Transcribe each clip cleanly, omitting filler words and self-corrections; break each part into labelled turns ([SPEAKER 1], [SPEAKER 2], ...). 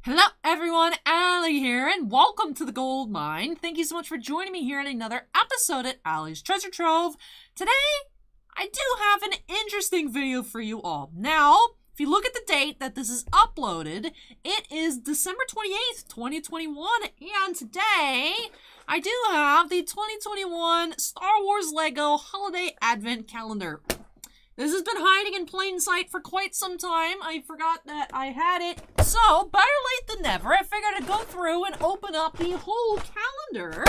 [SPEAKER 1] Hello everyone, Allie here, and welcome to the Gold Mine. Thank you so much for joining me here in another episode at Allie's Treasure Trove. Today, I do have an interesting video for you all. Now, if you look at the date that this is uploaded, it is December 28th, 2021, and today, I do have the 2021 Star Wars Lego Holiday Advent Calendar. This has been hiding in plain sight for quite some time. I forgot that I had it. So, better late than never. I figured I'd go through and open up the whole calendar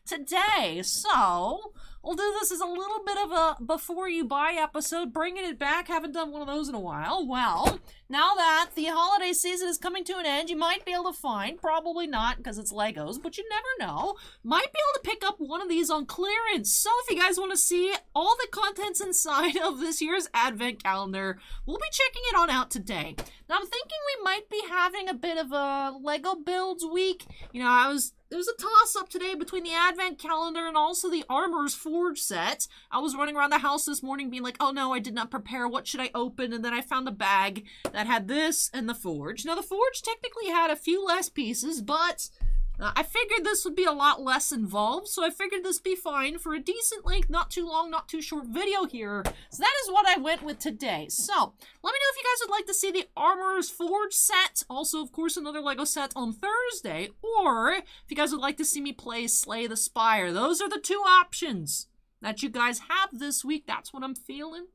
[SPEAKER 1] today. So, we'll do this as a little bit of a before you buy episode, bringing it back. Haven't done one of those in a while. Well, now that the holiday season is coming to an end, you might be able to find, probably not because it's Legos, but you never know, might be able to pick up one of these on clearance. So if you guys want to see all the contents inside of this year's advent calendar, we'll be checking it on out today. Now I'm thinking we might be having a bit of a Lego builds week. You know, there was a toss-up today between the advent calendar and also the Armorer's Forge set. I was running around the house this morning being like, oh no, I did not prepare, what should I open? And then I found a bag that had this and the Forge. Now the Forge technically had a few less pieces, but I figured this would be a lot less involved, so I figured this would be fine for a decent length, not too long, not too short video here. So that is what I went with today. So, let me know if you guys would like to see the Armorer's Forge set, also, of course, another Lego set on Thursday, or if you guys would like to see me play Slay the Spire. Those are the two options that you guys have this week. That's what I'm feeling.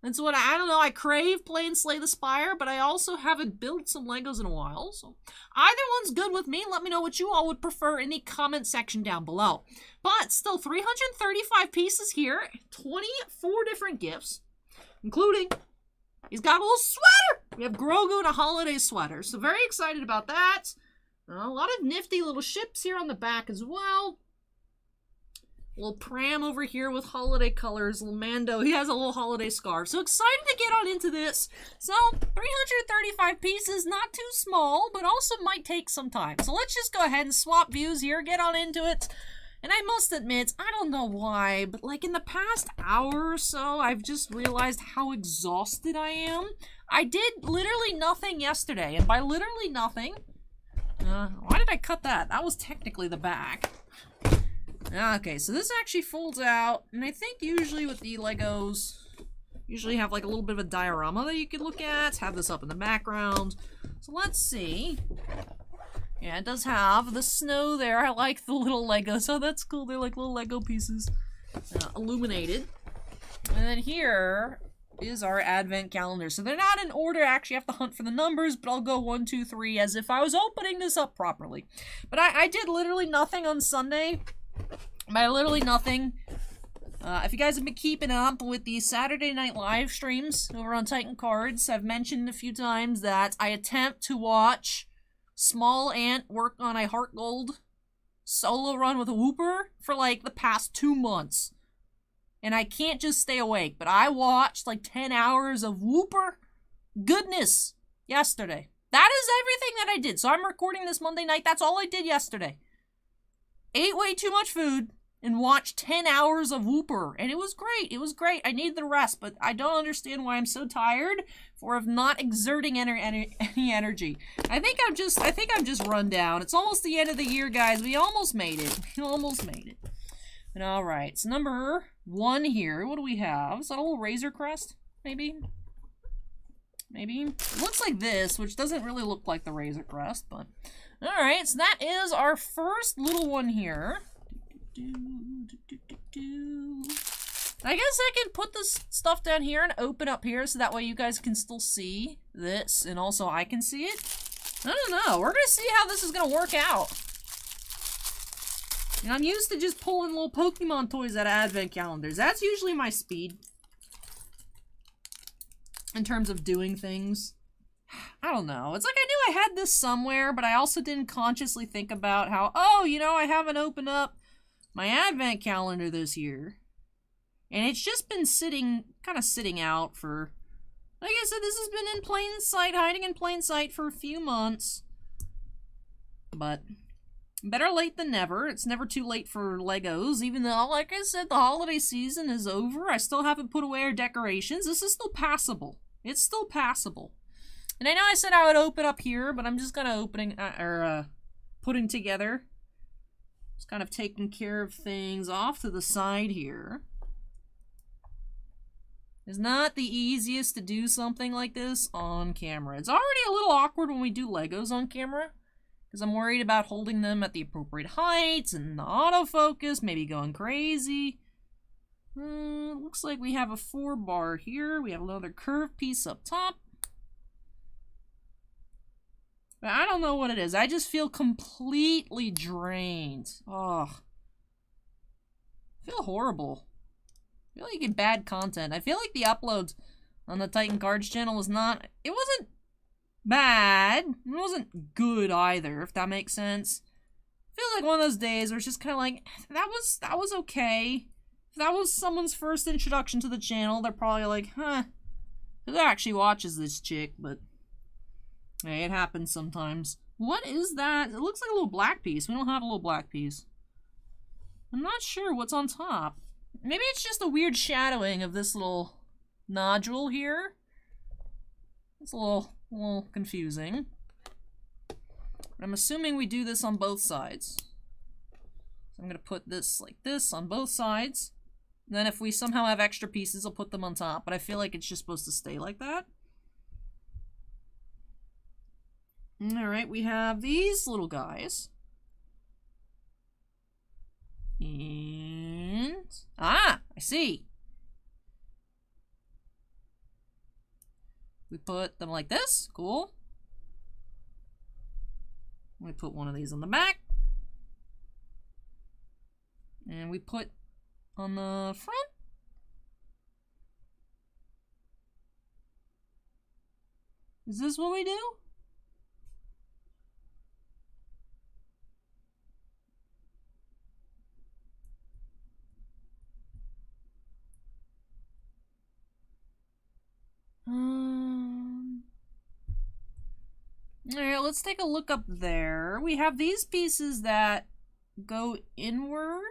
[SPEAKER 1] And so I don't know, I crave playing Slay the Spire, but I also haven't built some Legos in a while. So either one's good with me. Let me know what you all would prefer in the comment section down below. But still 335 pieces here, 24 different gifts, including, he's got a little sweater. We have Grogu in a holiday sweater. So very excited about that. A lot of nifty little ships here on the back as well. Little Pram over here with holiday colors. Little Mando, he has a little holiday scarf. So excited to get on into this. So 335 pieces, not too small, but also might take some time. So let's just go ahead and swap views here, get on into it. And I must admit, I don't know why, but like in the past hour or so, I've just realized how exhausted I am. I did literally nothing yesterday, and by literally nothing, why did I cut that? That was technically the back. Okay, so this actually folds out, and I think usually with the Legos, usually have like a little bit of a diorama that you can look at, have this up in the background. So let's see. Yeah, it does have the snow there. I like the little Legos, so that's cool. They're like little Lego pieces, illuminated. And then here is our advent calendar. So they're not in order. I actually have to hunt for the numbers, but I'll go 1, 2, 3 as if I was opening this up properly. But I did literally nothing on Sunday. By literally nothing. If you guys have been keeping up with the Saturday night live streams over on Titan Cards, I've mentioned a few times that I attempt to watch Small Ant work on a Heart Gold solo run with a Whooper for like the past 2 months. And I can't just stay awake, but I watched like 10 hours of Whooper goodness yesterday. That is everything that I did. So I'm recording this Monday night. That's all I did yesterday. Ate way too much food and watched 10 hours of Whooper, and it was great. It was great. I needed the rest, but I don't understand why I'm so tired of not exerting any energy. I think I'm just run down. It's almost the end of the year, guys. We almost made it. We almost made it. And all right, so number 1 here. What do we have? Is that a little Razor Crest? Maybe. It looks like this, which doesn't really look like the Razor Crest, but alright, so that is our first little one here. I guess I can put this stuff down here and open up here so that way you guys can still see this and also I can see it. I don't know. We're going to see how this is going to work out. And I'm used to just pulling little Pokemon toys out of advent calendars. That's usually my speed in terms of doing things. I don't know. It's like I knew I had this somewhere, but I also didn't consciously think about how, oh, you know, I haven't opened up my advent calendar this year. And it's just been kind of sitting out for, like I said, this has been in plain sight, hiding in plain sight for a few months. But better late than never. It's never too late for Legos, even though, like I said, the holiday season is over. I still haven't put away our decorations. This is still passable. It's still passable. And I know I said I would open up here, but I'm just kind of putting together. Just kind of taking care of things off to the side here. It's not the easiest to do something like this on camera. It's already a little awkward when we do Legos on camera, because I'm worried about holding them at the appropriate heights and the autofocus maybe going crazy. Looks like we have a 4-bar here. We have another curved piece up top. But I don't know what it is. I just feel completely drained. Oh. I feel horrible. I feel like you get bad content. I feel like the uploads on the Titan Cards channel was not... It wasn't bad. It wasn't good either, if that makes sense. I feel like one of those days where it's just kind of like, that was okay. If that was someone's first introduction to the channel, they're probably like, huh, who actually watches this chick? But hey, it happens sometimes. What is that? It looks like a little black piece. We don't have a little black piece. I'm not sure what's on top. Maybe it's just a weird shadowing of this little nodule here. It's a little confusing. I'm assuming we do this on both sides. So I'm going to put this like this on both sides. And then if we somehow have extra pieces, I'll put them on top. But I feel like it's just supposed to stay like that. Alright, we have these little guys. And... ah! I see! We put them like this. Cool. We put one of these on the back. And we put on the front. Is this what we do? Alright, let's take a look up there. We have these pieces that go inward.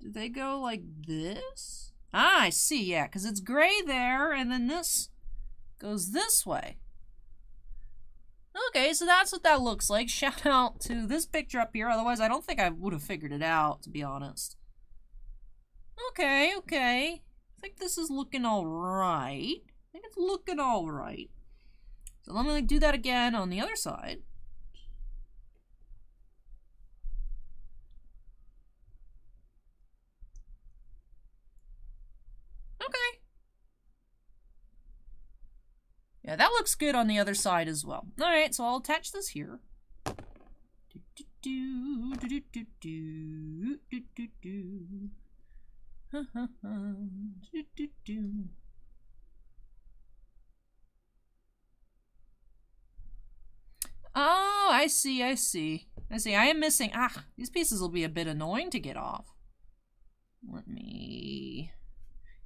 [SPEAKER 1] Do they go like this? Ah, I see, yeah, because it's gray there, and then this goes this way. Okay, so that's what that looks like. Shout out to this picture up here, otherwise I don't think I would have figured it out, to be honest. Okay, okay. I think this is looking alright. I think it's looking alright. So let me do that again on the other side. Okay. Yeah, that looks good on the other side as well. Alright, so I'll attach this here. Oh, I see, I see. I see, I am missing... ah, these pieces will be a bit annoying to get off. Let me...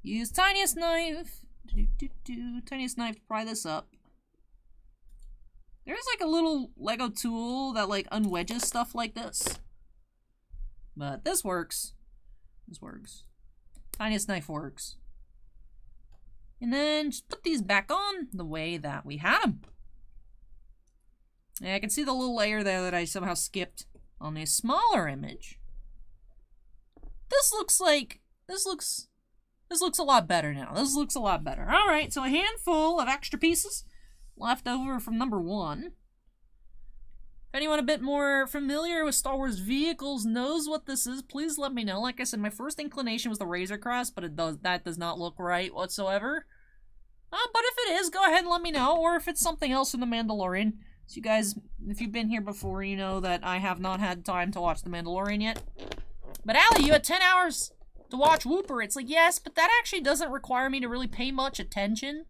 [SPEAKER 1] use tiniest knife. Tiniest knife to pry this up. There's like a little Lego tool that like unwedges stuff like this. But this works. This works. Tiniest knife works. And then just put these back on the way that we had them. Yeah, I can see the little layer there that I somehow skipped on a smaller image. This looks like... This looks a lot better now. This looks a lot better. Alright, so a handful of extra pieces left over from number 1. If anyone a bit more familiar with Star Wars vehicles knows what this is, please let me know. Like I said, my first inclination was the Razor Crest, but that does not look right whatsoever. But if it is, go ahead and let me know. Or if it's something else in The Mandalorian. So you guys, if you've been here before, you know that I have not had time to watch The Mandalorian yet. But Allie, you had 10 hours to watch Whooper. It's like, yes, but that actually doesn't require me to really pay much attention.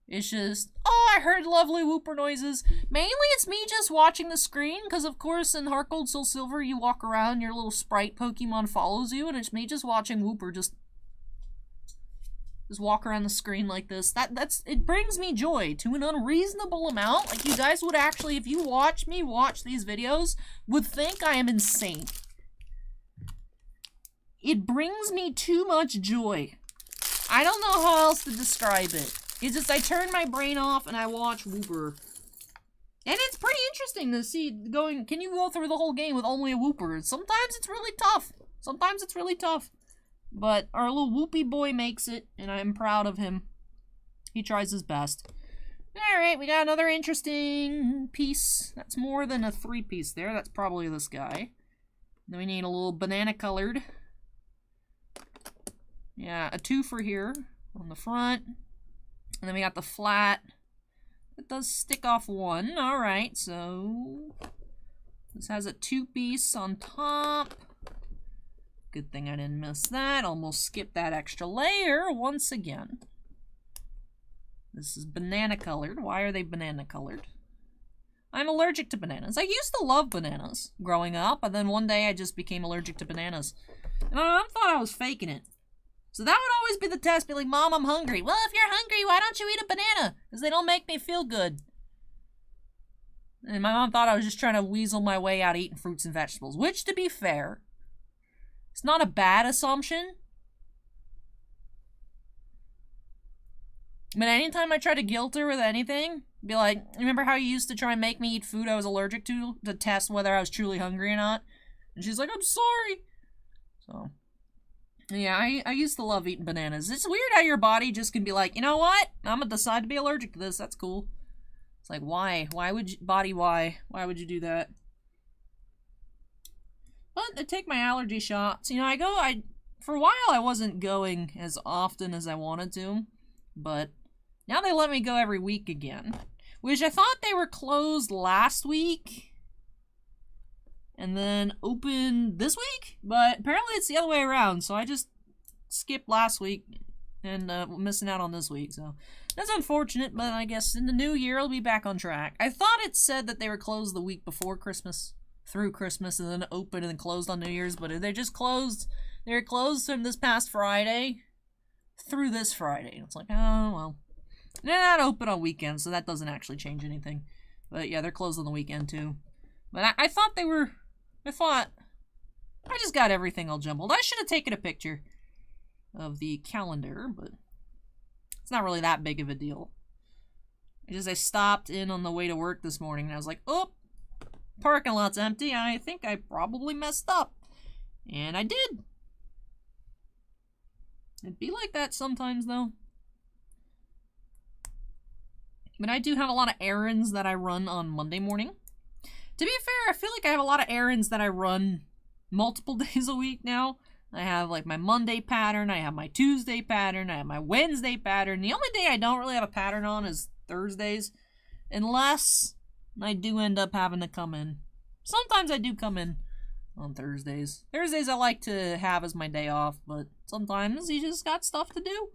[SPEAKER 1] It's just, oh, I heard lovely Whooper noises. Mainly it's me just watching the screen, because of course in Heart Gold Soul Silver you walk around, your little sprite Pokemon follows you, and it's me just watching Whooper just walk around the screen like this. It brings me joy to an unreasonable amount. Like, you guys would actually, if you watch me watch these videos, would think I am insane. It brings me too much joy. I don't know how else to describe it. It's just I turn my brain off and I watch Wooper. And it's pretty interesting to see going, can you go through the whole game with only a Wooper? Sometimes it's really tough. Sometimes it's really tough. But our little Whoopie boy makes it, and I'm proud of him. He tries his best. Alright, we got another interesting piece. That's more than a 3-piece there. That's probably this guy. Then we need a little banana colored. Yeah, a 2 for here on the front. And then we got the flat. It does stick off 1. Alright, so this has a 2-piece on top. Good thing I didn't miss that. Almost skipped that extra layer once again. This is banana colored. Why are they banana colored? I'm allergic to bananas. I used to love bananas growing up, and then one day I just became allergic to bananas. And I thought I was faking it. So that would always be the test, be like, Mom, I'm hungry. Well, if you're hungry, why don't you eat a banana? Because they don't make me feel good. And my mom thought I was just trying to weasel my way out of eating fruits and vegetables, which, to be fair, it's not a bad assumption. But anytime I try to guilt her with anything, be like, remember how you used to try and make me eat food I was allergic to test whether I was truly hungry or not? And she's like, I'm sorry. So, yeah, I used to love eating bananas. It's weird how your body just can be like, you know what? I'm gonna decide to be allergic to this. That's cool. It's like, why? Why would you, body, why? Why would you do that? But I take my allergy shots. You know, for a while I wasn't going as often as I wanted to, but now they let me go every week again, which I thought they were closed last week and then open this week, but apparently it's the other way around, so I just skipped last week and missing out on this week, so that's unfortunate, but I guess in the new year I'll be back on track. I thought it said that they were closed the week before Christmas, through Christmas, and then open and then closed on New Year's, but they're just closed. They're closed from this past Friday through this Friday. It's like, oh, well. They're not open on weekends, so that doesn't actually change anything. But yeah, they're closed on the weekend too. But I thought they were, I just got everything all jumbled. I should have taken a picture of the calendar, but it's not really that big of a deal. I stopped in on the way to work this morning, and I was like, oh, parking lot's empty. I think I probably messed up. And I did. It'd be like that sometimes, though. But I do have a lot of errands that I run on Monday morning. To be fair, I feel like I have a lot of errands that I run multiple days a week now. I have, like, my Monday pattern, I have my Tuesday pattern, I have my Wednesday pattern. The only day I don't really have a pattern on is Thursdays. Unless I do end up having to come in. Sometimes I do come in on Thursdays. Thursdays I like to have as my day off, but sometimes you just got stuff to do.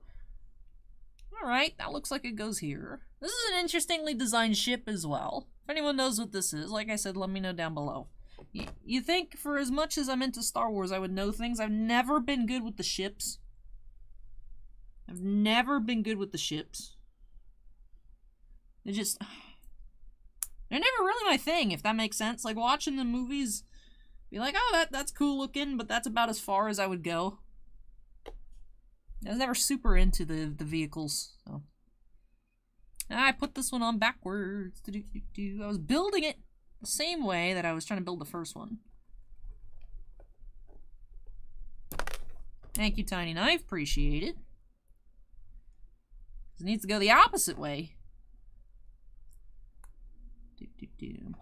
[SPEAKER 1] Alright, that looks like it goes here. This is an interestingly designed ship as well. If anyone knows what this is, like I said, let me know down below. You think for as much as I'm into Star Wars, I would know things. I've never been good with the ships. I've never been good with the ships. They're never really my thing, if that makes sense. Like, watching the movies, be like, oh, that's cool looking, but that's about as far as I would go. I was never super into the vehicles, so. And I put this one on backwards. I was building it the same way that I was trying to build the first one. Thank you, Tiny Knife. Appreciate it. It needs to go the opposite way.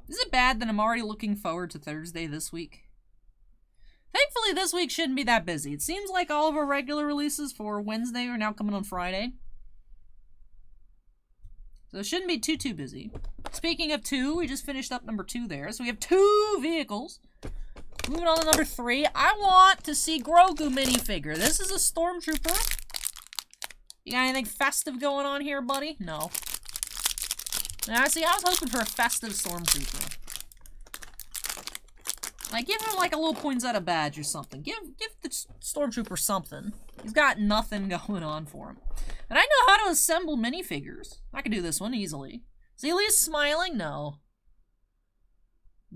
[SPEAKER 1] Is it bad that I'm already looking forward to Thursday this week? Thankfully, this week shouldn't be that busy. It seems like all of our regular releases for Wednesday are now coming on Friday. So it shouldn't be too busy. Speaking of 2, we just finished up number 2 there. So we have 2 vehicles. Moving on to number 3. I want to see Grogu minifigure. This is a Stormtrooper. You got anything festive going on here, buddy? No. Now, see, I was hoping for a festive Stormtrooper. Like, give him, like, a little poinsettia badge or something. Give the Stormtrooper something. He's got nothing going on for him. And I know how to assemble minifigures. I can do this one easily. Is he at least smiling? No.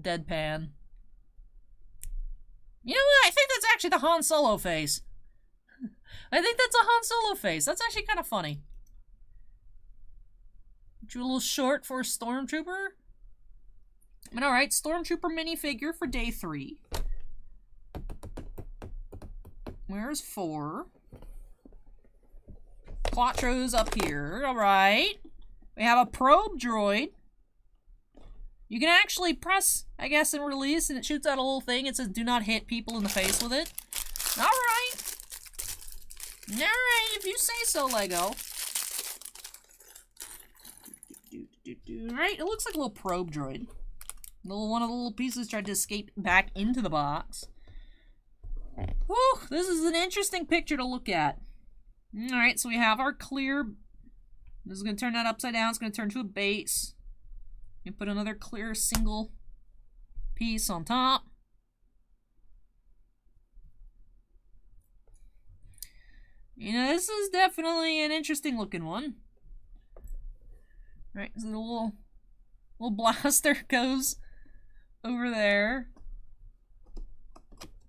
[SPEAKER 1] Deadpan. You know what? I think that's actually the Han Solo face. I think that's a Han Solo face. That's actually kind of funny. You a little short for a Stormtrooper? But alright, Stormtrooper minifigure for day 3. Where's 4? Quattro's up here. Alright. We have a probe droid. You can actually press, I guess, and release, and it shoots out a little thing. It says, do not hit people in the face with it. Alright. Alright, if you say so, Lego. Alright, it looks like a little probe droid. One of the little pieces tried to escape back into the box. Whew, this is an interesting picture to look at. Alright, so we have our clear. This is going to turn that upside down. It's going to turn to a base. You put another clear single piece on top. You know, this is definitely an interesting looking one. Right, so the little blaster goes over there.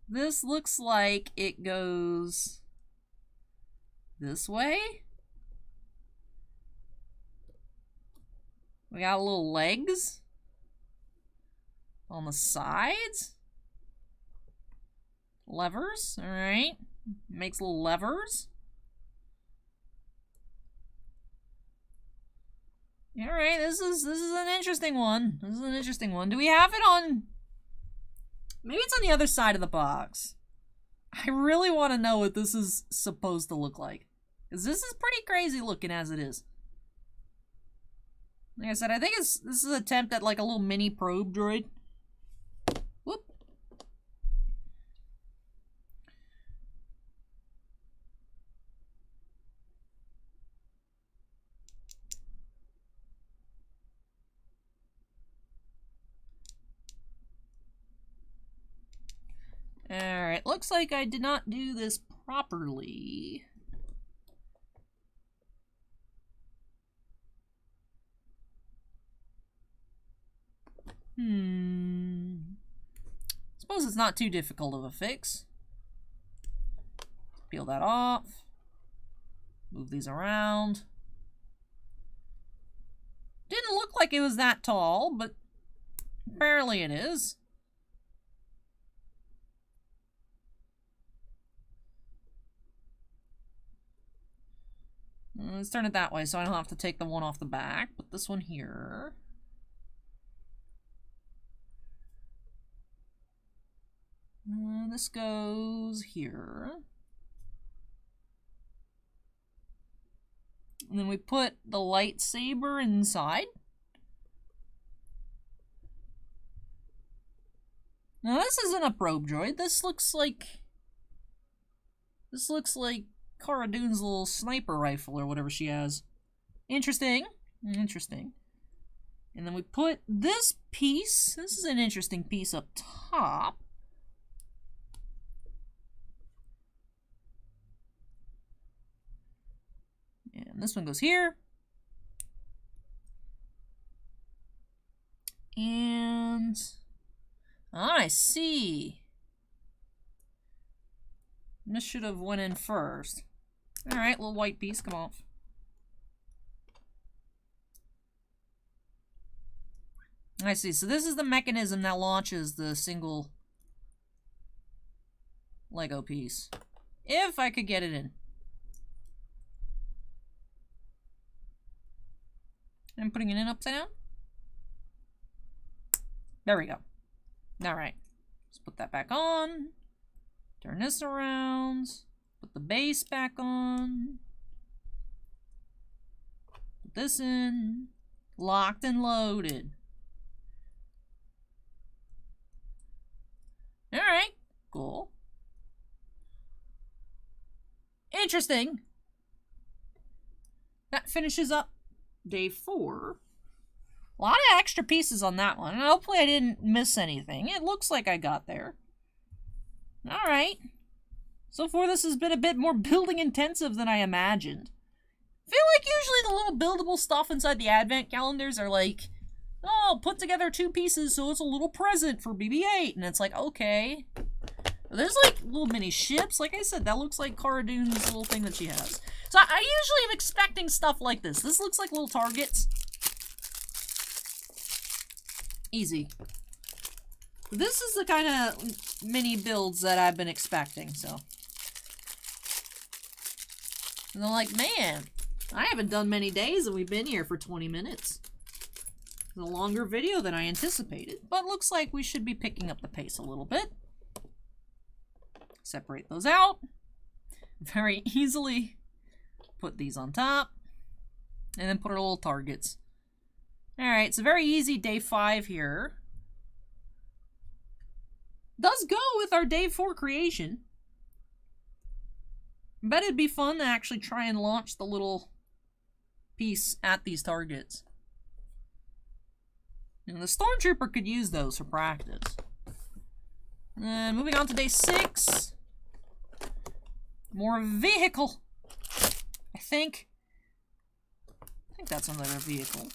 [SPEAKER 1] This looks like it goes this way. We got little legs on the sides. Levers, alright. Makes little levers. Alright, this is an interesting one. This is an interesting one. Do we have it on... Maybe it's on the other side of the box. I really want to know what this is supposed to look like. Because this is pretty crazy looking as it is. Like I said, I think this is an attempt at like a little mini probe droid. Whoop. Alright, looks like I did not do this properly. Suppose it's not too difficult of a fix. Peel that off. Move these around. Didn't look like it was that tall, but apparently it is. Let's turn it that way so I don't have to take the one off the back. Put this one here. This goes here. And then we put the lightsaber inside. Now this isn't a probe droid. This looks like Cara Dune's little sniper rifle or whatever she has. Interesting. Interesting. And then we put this piece. This is an interesting piece up top. And this one goes here. And... I see. This should have went in first. Alright, little white piece, come off. I see, so this is the mechanism that launches the single Lego piece. If I could get it in. I'm putting it in upside down. There we go. Alright. Let's put that back on. Turn this around. Put the base back on. Put this in. Locked and loaded. Alright. Cool. Interesting. That finishes up day 4. A lot of extra pieces on that one. And hopefully I didn't miss anything. It looks like I got there. Alright. So far this has been a bit more building intensive than I imagined. I feel like usually the little buildable stuff inside the advent calendars are like, oh, put together 2 pieces so it's a little present for BB-8. And it's like, okay. There's like little mini ships. Like I said, that looks like Cara Dune's little thing that she has. So I usually am expecting stuff like this. This looks like little targets. Easy. This is the kind of mini builds that I've been expecting, so. And I'm like, man, I haven't done many days and we've been here for 20 minutes. It's a longer video than I anticipated, but looks like we should be picking up the pace a little bit. Separate those out. Very easily put these on top. And then put our little targets. Alright, it's a very easy day 5 here. Does go with our day 4 creation. I bet it'd be fun to actually try and launch the little piece at these targets. And the Stormtrooper could use those for practice. And moving on to day 6. More vehicle. I think that's another vehicle.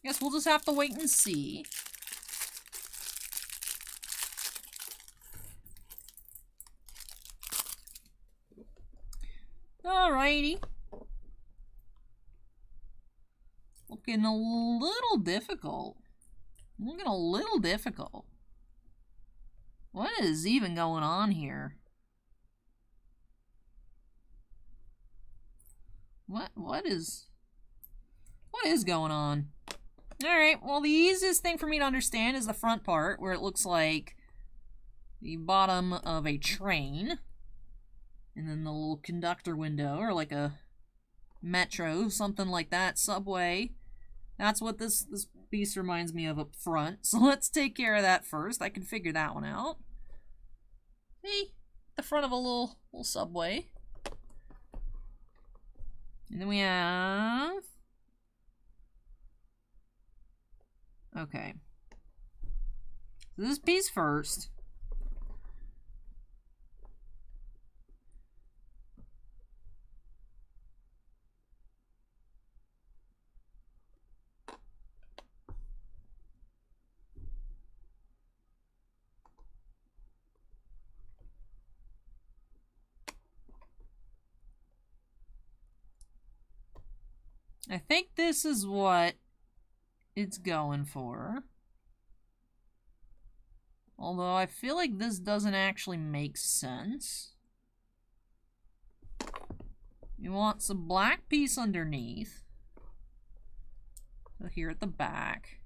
[SPEAKER 1] Guess we'll just have to wait and see. Alrighty. Looking a little difficult. Looking a little difficult. What is even going on here? What is going on? Alright, well the easiest thing for me to understand is the front part, where it looks like the bottom of a train. And then the little conductor window, or like a metro, something like that, subway. That's what this piece reminds me of up front. So let's take care of that first. I can figure that one out. See? The front of a little subway. And then we have... Okay. So this piece first. I think this is what it's going for. Although I feel like this doesn't actually make sense. You want some black piece underneath. So here at the back.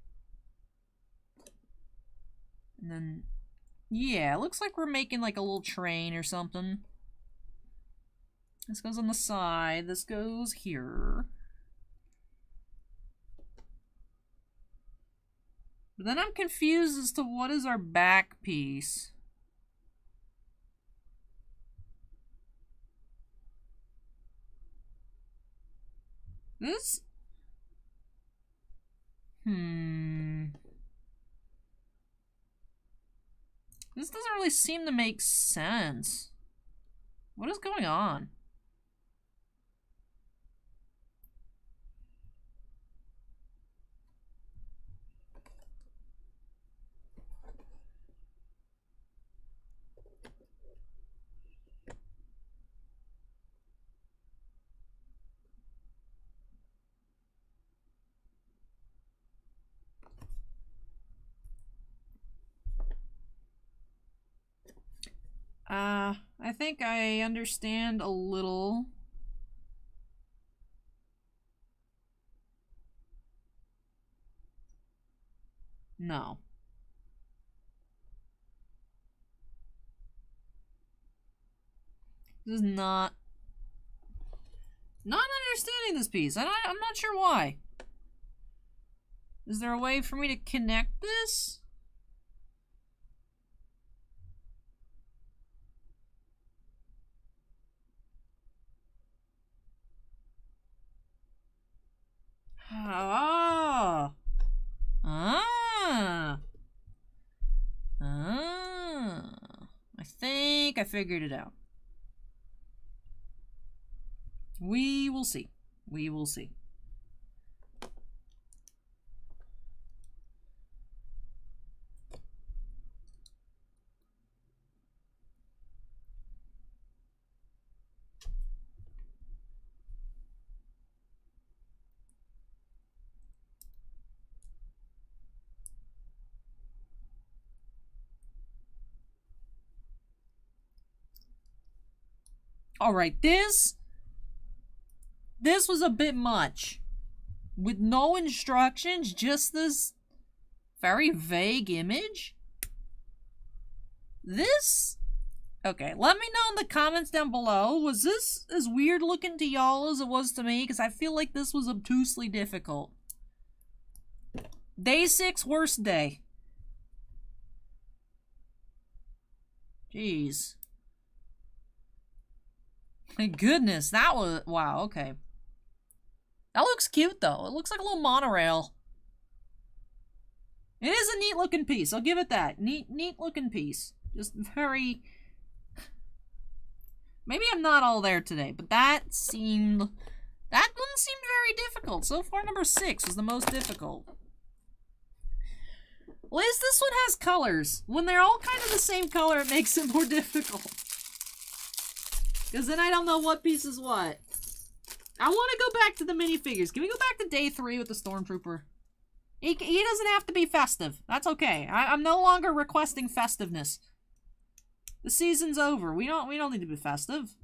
[SPEAKER 1] And then, yeah, it looks like we're making like a little train or something. This goes on the side. This goes here. But then I'm confused as to what is our back piece. This? This doesn't really seem to make sense. What is going on? I think I understand a little. No. This is not understanding this piece. I'm not sure why. Is there a way for me to connect this? Ah. I think I figured it out. We will see. We will see. Alright, this was a bit much. With no instructions, just this very vague image. This... Okay, let me know in the comments down below. Was this as weird looking to y'all as it was to me? Because I feel like this was obtusely difficult. Day 6, worst day. Jeez. My goodness, that was... Wow, okay. That looks cute, though. It looks like a little monorail. It is a neat-looking piece. I'll give it that. Neat-looking piece. Just very... Maybe I'm not all there today, but that one seemed very difficult. So far, number 6 was the most difficult. At least this one has colors. When they're all kind of the same color, it makes it more difficult. Because then I don't know what piece is what. I want to go back to the minifigures. Can we go back to day 3 with the Stormtrooper? He doesn't have to be festive. That's okay. I'm no longer requesting festiveness. The season's over. We don't need to be festive.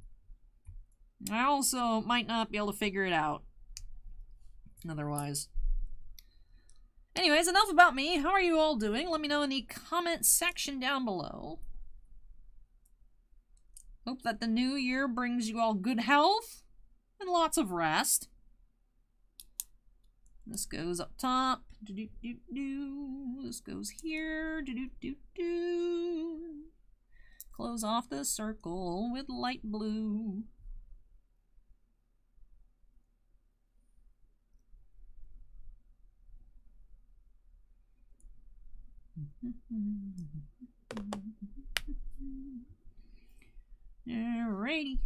[SPEAKER 1] I also might not be able to figure it out. Otherwise. Anyways, enough about me. How are you all doing? Let me know in the comment section down below. Hope that the new year brings you all good health and lots of rest. This goes up top. This goes here. Close off the circle with light blue. Alrighty.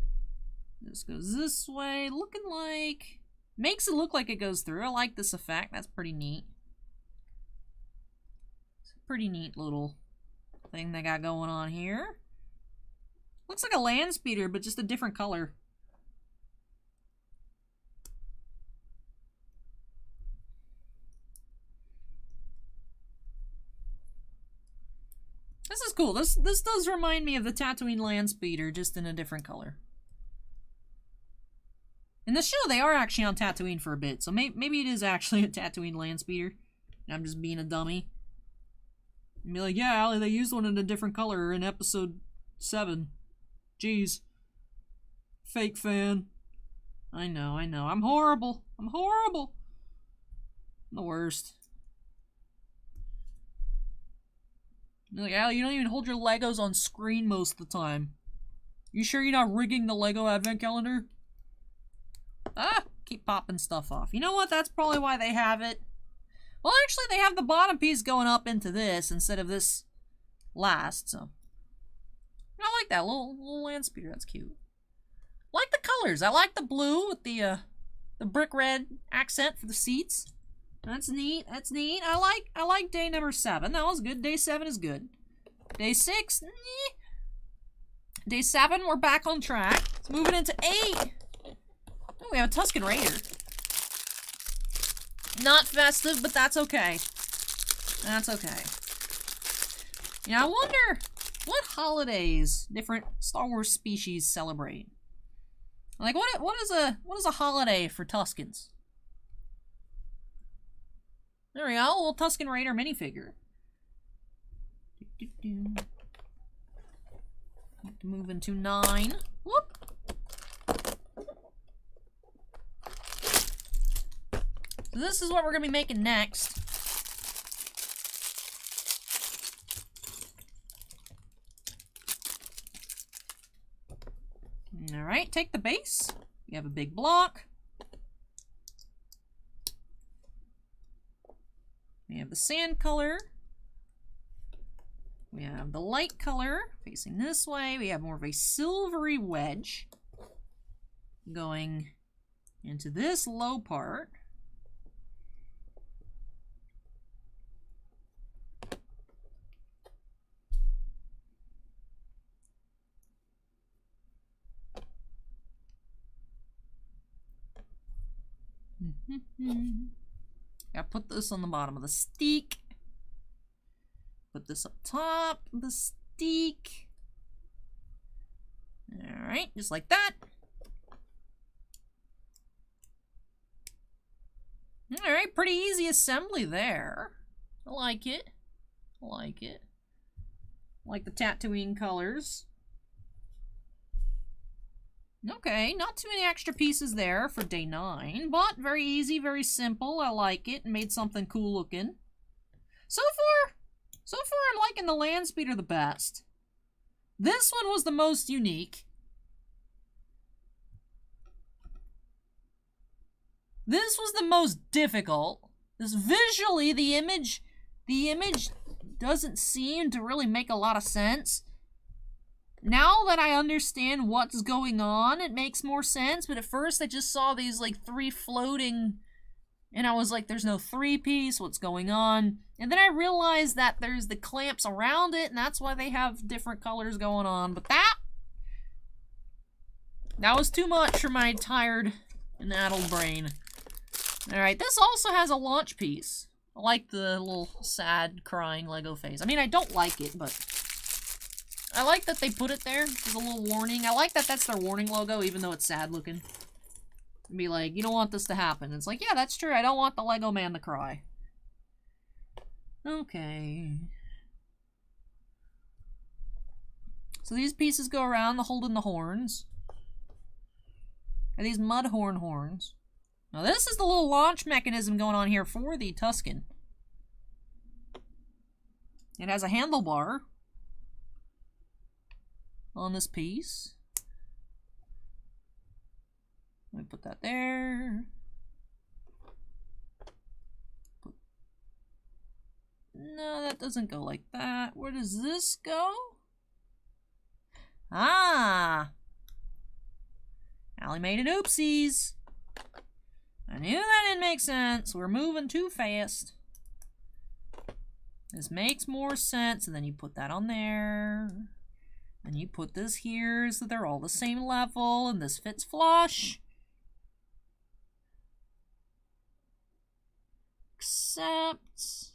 [SPEAKER 1] This goes this way. Looking like... Makes it look like it goes through. I like this effect. That's pretty neat. It's a pretty neat little thing they got going on here. Looks like a land speeder, but just a different color. This is cool. This does remind me of the Tatooine land speeder, just in a different color. In the show, they are actually on Tatooine for a bit, so maybe it is actually a Tatooine land speeder. I'm just being a dummy. And be like, yeah, Allie, they used one in a different color in episode 7. Jeez. Fake fan. I know. I'm horrible. I'm horrible. I'm the worst. You're like, Allie, you don't even hold your Legos on screen most of the time. You sure you're not rigging the Lego advent calendar? Ah, keep popping stuff off. You know what? That's probably why they have it. Well, actually, they have the bottom piece going up into this instead of this last, so. I like that little land speeder. That's cute. I like the colors. I like the blue with the brick red accent for the seats. That's neat. That's neat. I like day number 7. That was good. Day 7 is good. Day 6, Day 7, we're back on track. It's moving into 8. Oh, we have a Tusken Raider. Not festive, but that's okay. That's okay. You know, I wonder what holidays different Star Wars species celebrate. Like, what is a holiday for Tuskens? There we go, a little Tusken Raider minifigure. Move into 9. Whoop. So this is what we're going to be making next. Alright, take the base. We have a big block. We have the sand color. We have the light color facing this way. We have more of a silvery wedge going into this low part. Gotta put this on the bottom of the steak. Put this up top of the steak. Alright. Alright, just like that. Alright, pretty easy assembly there. I like it. I like it. I like the Tatooine colors. Okay, not too many extra pieces there for day 9, but very easy, very simple. I like it. Made something cool looking. So far I'm liking the land speeder the best. This one was the most unique. This was the most difficult. This visually, the image doesn't seem to really make a lot of sense. Now that I understand what's going on, it makes more sense, but at first I just saw these like 3 floating, and I was like, there's no 3-piece, what's going on? And then I realized that there's the clamps around it, and that's why they have different colors going on, but that was too much for my tired and addled brain. Alright, this also has a launch piece. I like the little sad, crying Lego face. I mean, I don't like it, but I like that they put it there as a little warning. I like that that's their warning logo, even though it's sad looking. Be like, you don't want this to happen. It's like, yeah, that's true. I don't want the Lego man to cry. Okay. So these pieces go around, holding the horns. Are these mud horns? Now this is the little launch mechanism going on here for the Tusken. It has a handlebar on this piece. Let me put that there. No, that doesn't go like that. Where does this go? Ah! Allie made an oopsies. I knew that didn't make sense. We're moving too fast. This makes more sense, and then you put that on there. And you put this here so they're all the same level, and this fits flush. Except,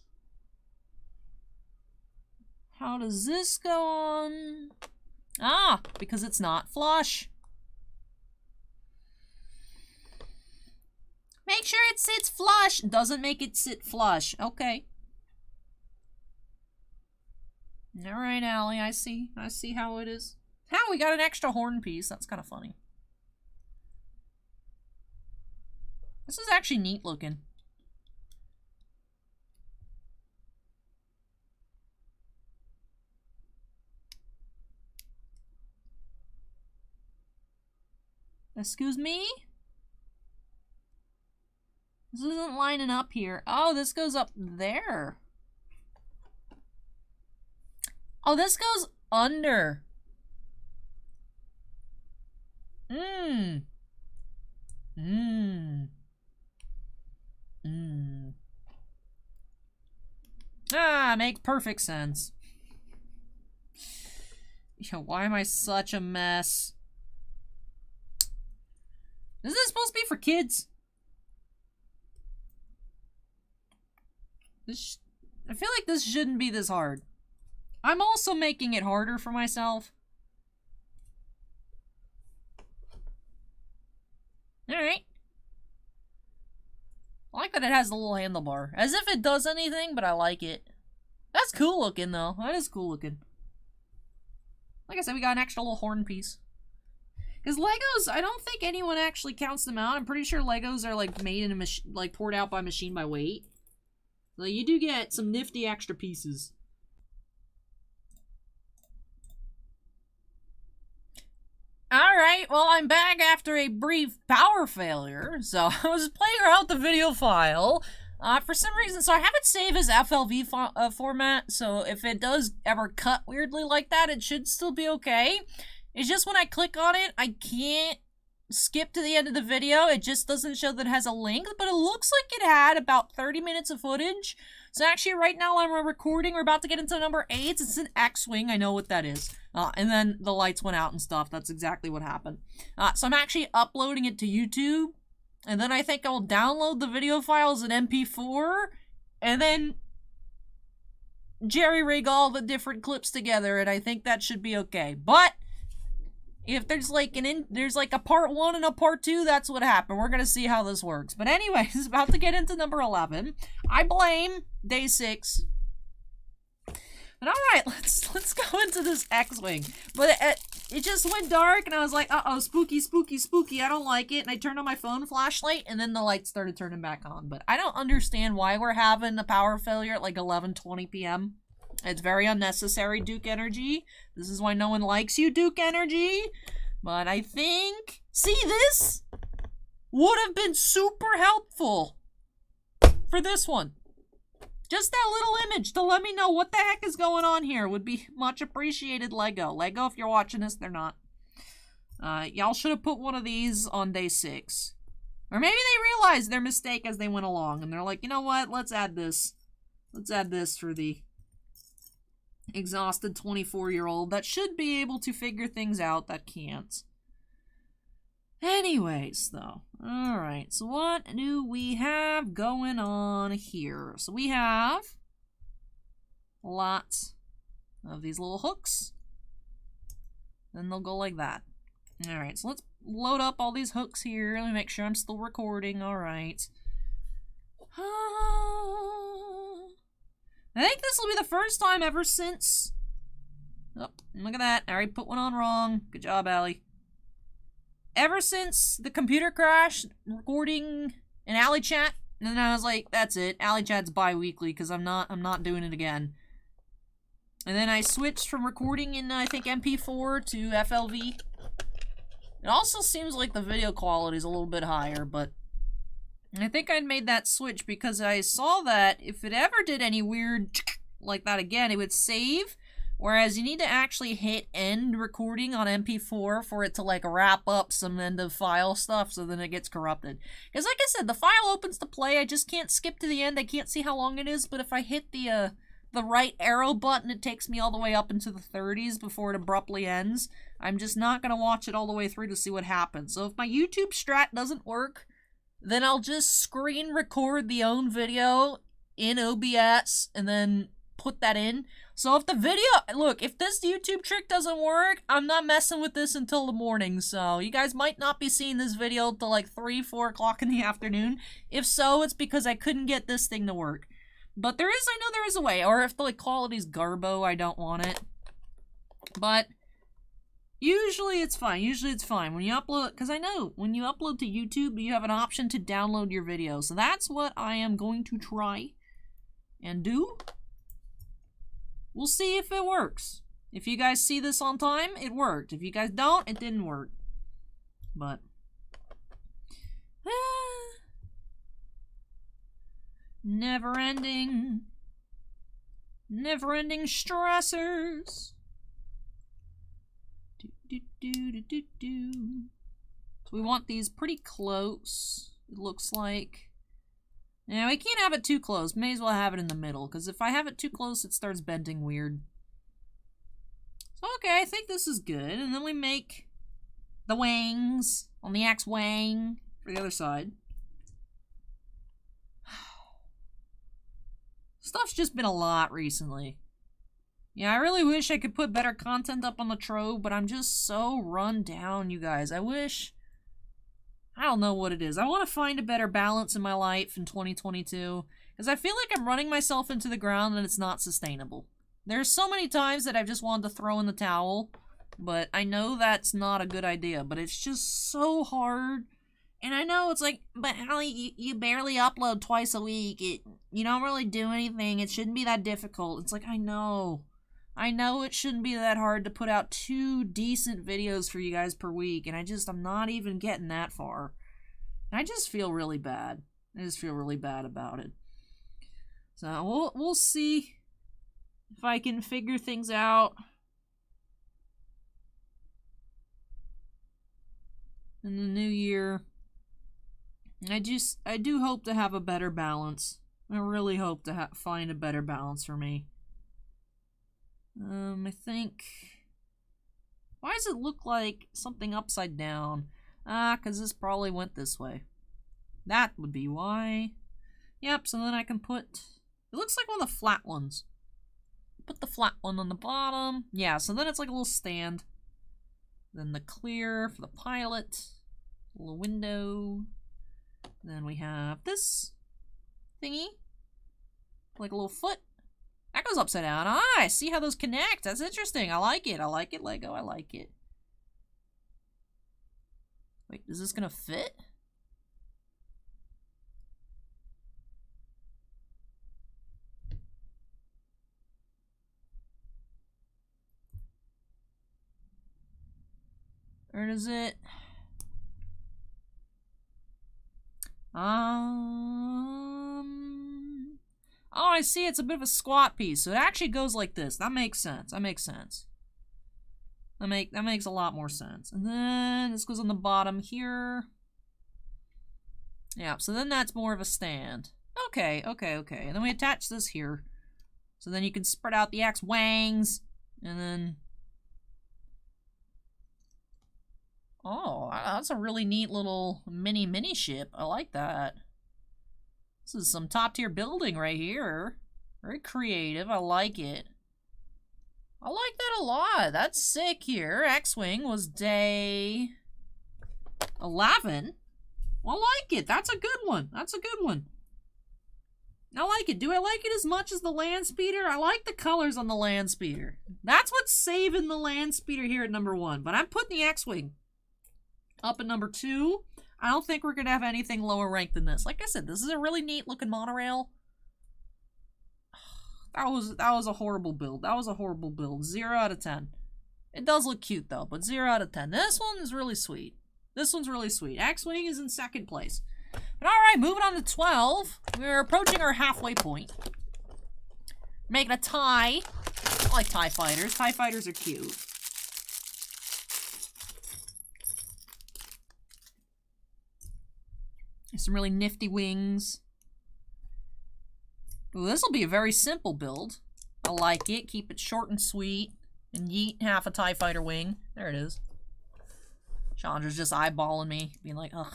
[SPEAKER 1] how does this go on? Ah, because it's not flush. Make sure it sits flush. Doesn't make it sit flush. Okay. Alright, Allie, I see how it is. How? We got an extra horn piece. That's kind of funny. This is actually neat looking. Excuse me? This isn't lining up here. Oh, this goes up there. Oh, this goes under. Ah, makes perfect sense. Yo, why am I such a mess? Is this supposed to be for kids? I feel like this shouldn't be this hard. I'm also making it harder for myself. Alright. I like that it has the little handlebar. As if it does anything, but I like it. That's cool looking, though. That is cool looking. Like I said, we got an extra little horn piece. Because Legos, I don't think anyone actually counts them out. I'm pretty sure Legos are, like, made in a machine, like, poured out by machine by weight. So you do get some nifty extra pieces. Alright, well, I'm back after a brief power failure. So I was playing around with the video file. For some reason, so I have it saved as FLV format. So if it does ever cut weirdly like that, it should still be okay. It's just when I click on it, I can't skip to the end of the video. It just doesn't show that it has a length, but it looks like it had about 30 minutes of footage. So actually right now I'm recording, we're about to get into number 8. It's an X-Wing, I know what that is. And then the lights went out and stuff. That's exactly what happened. So I'm actually uploading it to YouTube, and then I think I'll download the video files in MP4, and then jerry-rig all the different clips together, and I think that should be okay. But If there's like there's like a part 1 and a part 2, that's what happened. We're gonna see how this works. But anyways, about to get into number 11. I blame day 6. But alright, let's go into this X-Wing. But it just went dark, and I was like, uh-oh, spooky, spooky, spooky, I don't like it. And I turned on my phone flashlight, and then the lights started turning back on. But I don't understand why we're having a power failure at like 11:20 p.m. It's very unnecessary, Duke Energy. This is why no one likes you, Duke Energy. But I think... See, this would have been super helpful for this one. Just that little image to let me know what the heck is going on here would be much appreciated, Lego. Lego, if you're watching this, they're not. Y'all should have put one of these on day 6. Or maybe they realized their mistake as they went along. And they're like, you know what? Let's add this. Let's add this for the exhausted 24-year-old that should be able to figure things out that can't. Anyways, though. Alright, so what do we have going on here? So we have lots of these little hooks. Then they'll go like that. Alright, so let's load up all these hooks here. Let me make sure I'm still recording. Alright. I think this will be the first time ever since... Oh, look at that. I already put one on wrong. Good job, Allie. Ever since the computer crash, recording an Allie chat, and then I was like, that's it. Allie chat's bi-weekly, because I'm not doing it again. And then I switched from recording in, I think, MP4 to FLV. It also seems like the video quality is a little bit higher, but... I think I'd made that switch because I saw that if it ever did any weird like that again, it would save. Whereas you need to actually hit end recording on MP4 for it to like wrap up some end of file stuff so then it gets corrupted. Because like I said, the file opens to play, I just can't skip to the end, I can't see how long it is, but if I hit the right arrow button, it takes me all the way up into the 30s before it abruptly ends. I'm just not going to watch it all the way through to see what happens. So if my YouTube strat doesn't work, then I'll just screen record the own video in OBS and then put that in. So if the video, look, if this YouTube trick doesn't work, I'm not messing with this until the morning. So you guys might not be seeing this video till like 3, 4 o'clock in the afternoon. If so, it's because I couldn't get this thing to work. But I know there is a way. Or if the like, quality's garbo, I don't want it. But... usually it's fine. When you upload, because I know when you upload to YouTube, you have an option to download your video. So that's what I am going to try and do. We'll see if it works. If you guys see this on time, it worked. If you guys don't, it didn't work. But never-ending stressors. So we want these pretty close, it looks like. Now, we can't have it too close. May as well have it in the middle, because if I have it too close, it starts bending weird. So, okay, I think this is good. And then we make the wings on the X-Wing for the other side. Stuff's just been a lot recently. Yeah, I really wish I could put better content up on the Trove, but I'm just so run down, you guys. I don't know what it is. I want to find a better balance in my life in 2022, because I feel like I'm running myself into the ground and it's not sustainable. There's so many times that I've just wanted to throw in the towel, but I know that's not a good idea, but it's just so hard. And I know it's like, but Allie, you barely upload twice a week. You don't really do anything. It shouldn't be that difficult. It's like, I know it shouldn't be that hard to put out 2 decent videos for you guys per week, and I'm not even getting that far. And I just feel really bad. I just feel really bad about it. So we'll see if I can figure things out in the new year. I do hope to have a better balance. I really hope to find a better balance for me. I think... why does it look like something upside down? Because this probably went this way. That would be why. Yep, so then I can put... it looks like one of the flat ones. Put the flat one on the bottom. Yeah, so then it's like a little stand. Then the clear for the pilot. A little window. Then we have this thingy. Like a little foot. That goes upside down. Ah, I see how those connect. That's interesting. I like it. I like it, Lego. I like it. Wait, is this gonna fit? Or does it? Oh, I see. It's a bit of a squat piece, so it actually goes like this. That makes sense. That makes sense. That makes a lot more sense. And then this goes on the bottom here. Yeah, so then that's more of a stand. Okay, okay, okay. And then we attach this here. So then you can spread out the X-Wangs. And then... Oh, that's a really neat little mini ship. I like that. This is some top-tier building right here. Very creative. I like it. I like that a lot. That's sick here. X-Wing was day 11. I like it. That's a good one. That's a good one. I like it. Do I like it as much as the land speeder? I like the colors on the land speeder. That's what's saving the land speeder here at number 1. But I'm putting the X-Wing up at number 2. I don't think we're going to have anything lower ranked than this. Like I said, this is a really neat looking monorail. That was a horrible build. That was a horrible build. 0 out of 10. It does look cute though, but 0 out of 10. This one is really sweet. This one's really sweet. X-Wing is in 2nd place. But alright, moving on to 12. We're approaching our halfway point. Making a tie. I like TIE fighters. TIE fighters are cute. There's some really nifty wings. Ooh, this will be a very simple build. I like it. Keep it short and sweet. And yeet half a TIE fighter wing. There it is. Chandra's just eyeballing me, being like, ugh.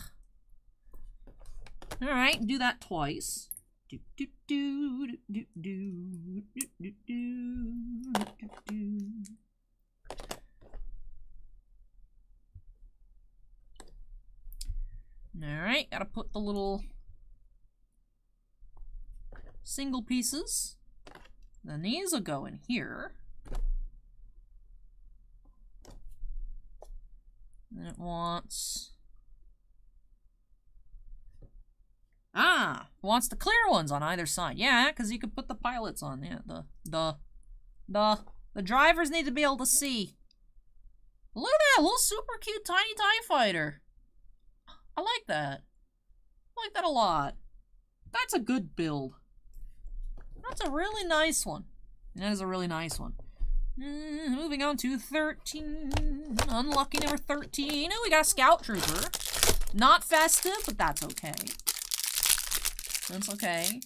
[SPEAKER 1] Alright, do that twice. Do do do do do do do do do do. Alright, gotta put the little single pieces. Then these will go in here. And it wants... wants the clear ones on either side. Yeah, because you could put the pilots on. Yeah, the drivers need to be able to see. Look at that little super cute tiny TIE fighter. I like that. I like that a lot. That's a good build. That's a really nice one. That is a really nice one. Moving on to 13. Unlucky number 13. Oh, we got a Scout Trooper. Not festive, but that's okay. That's okay.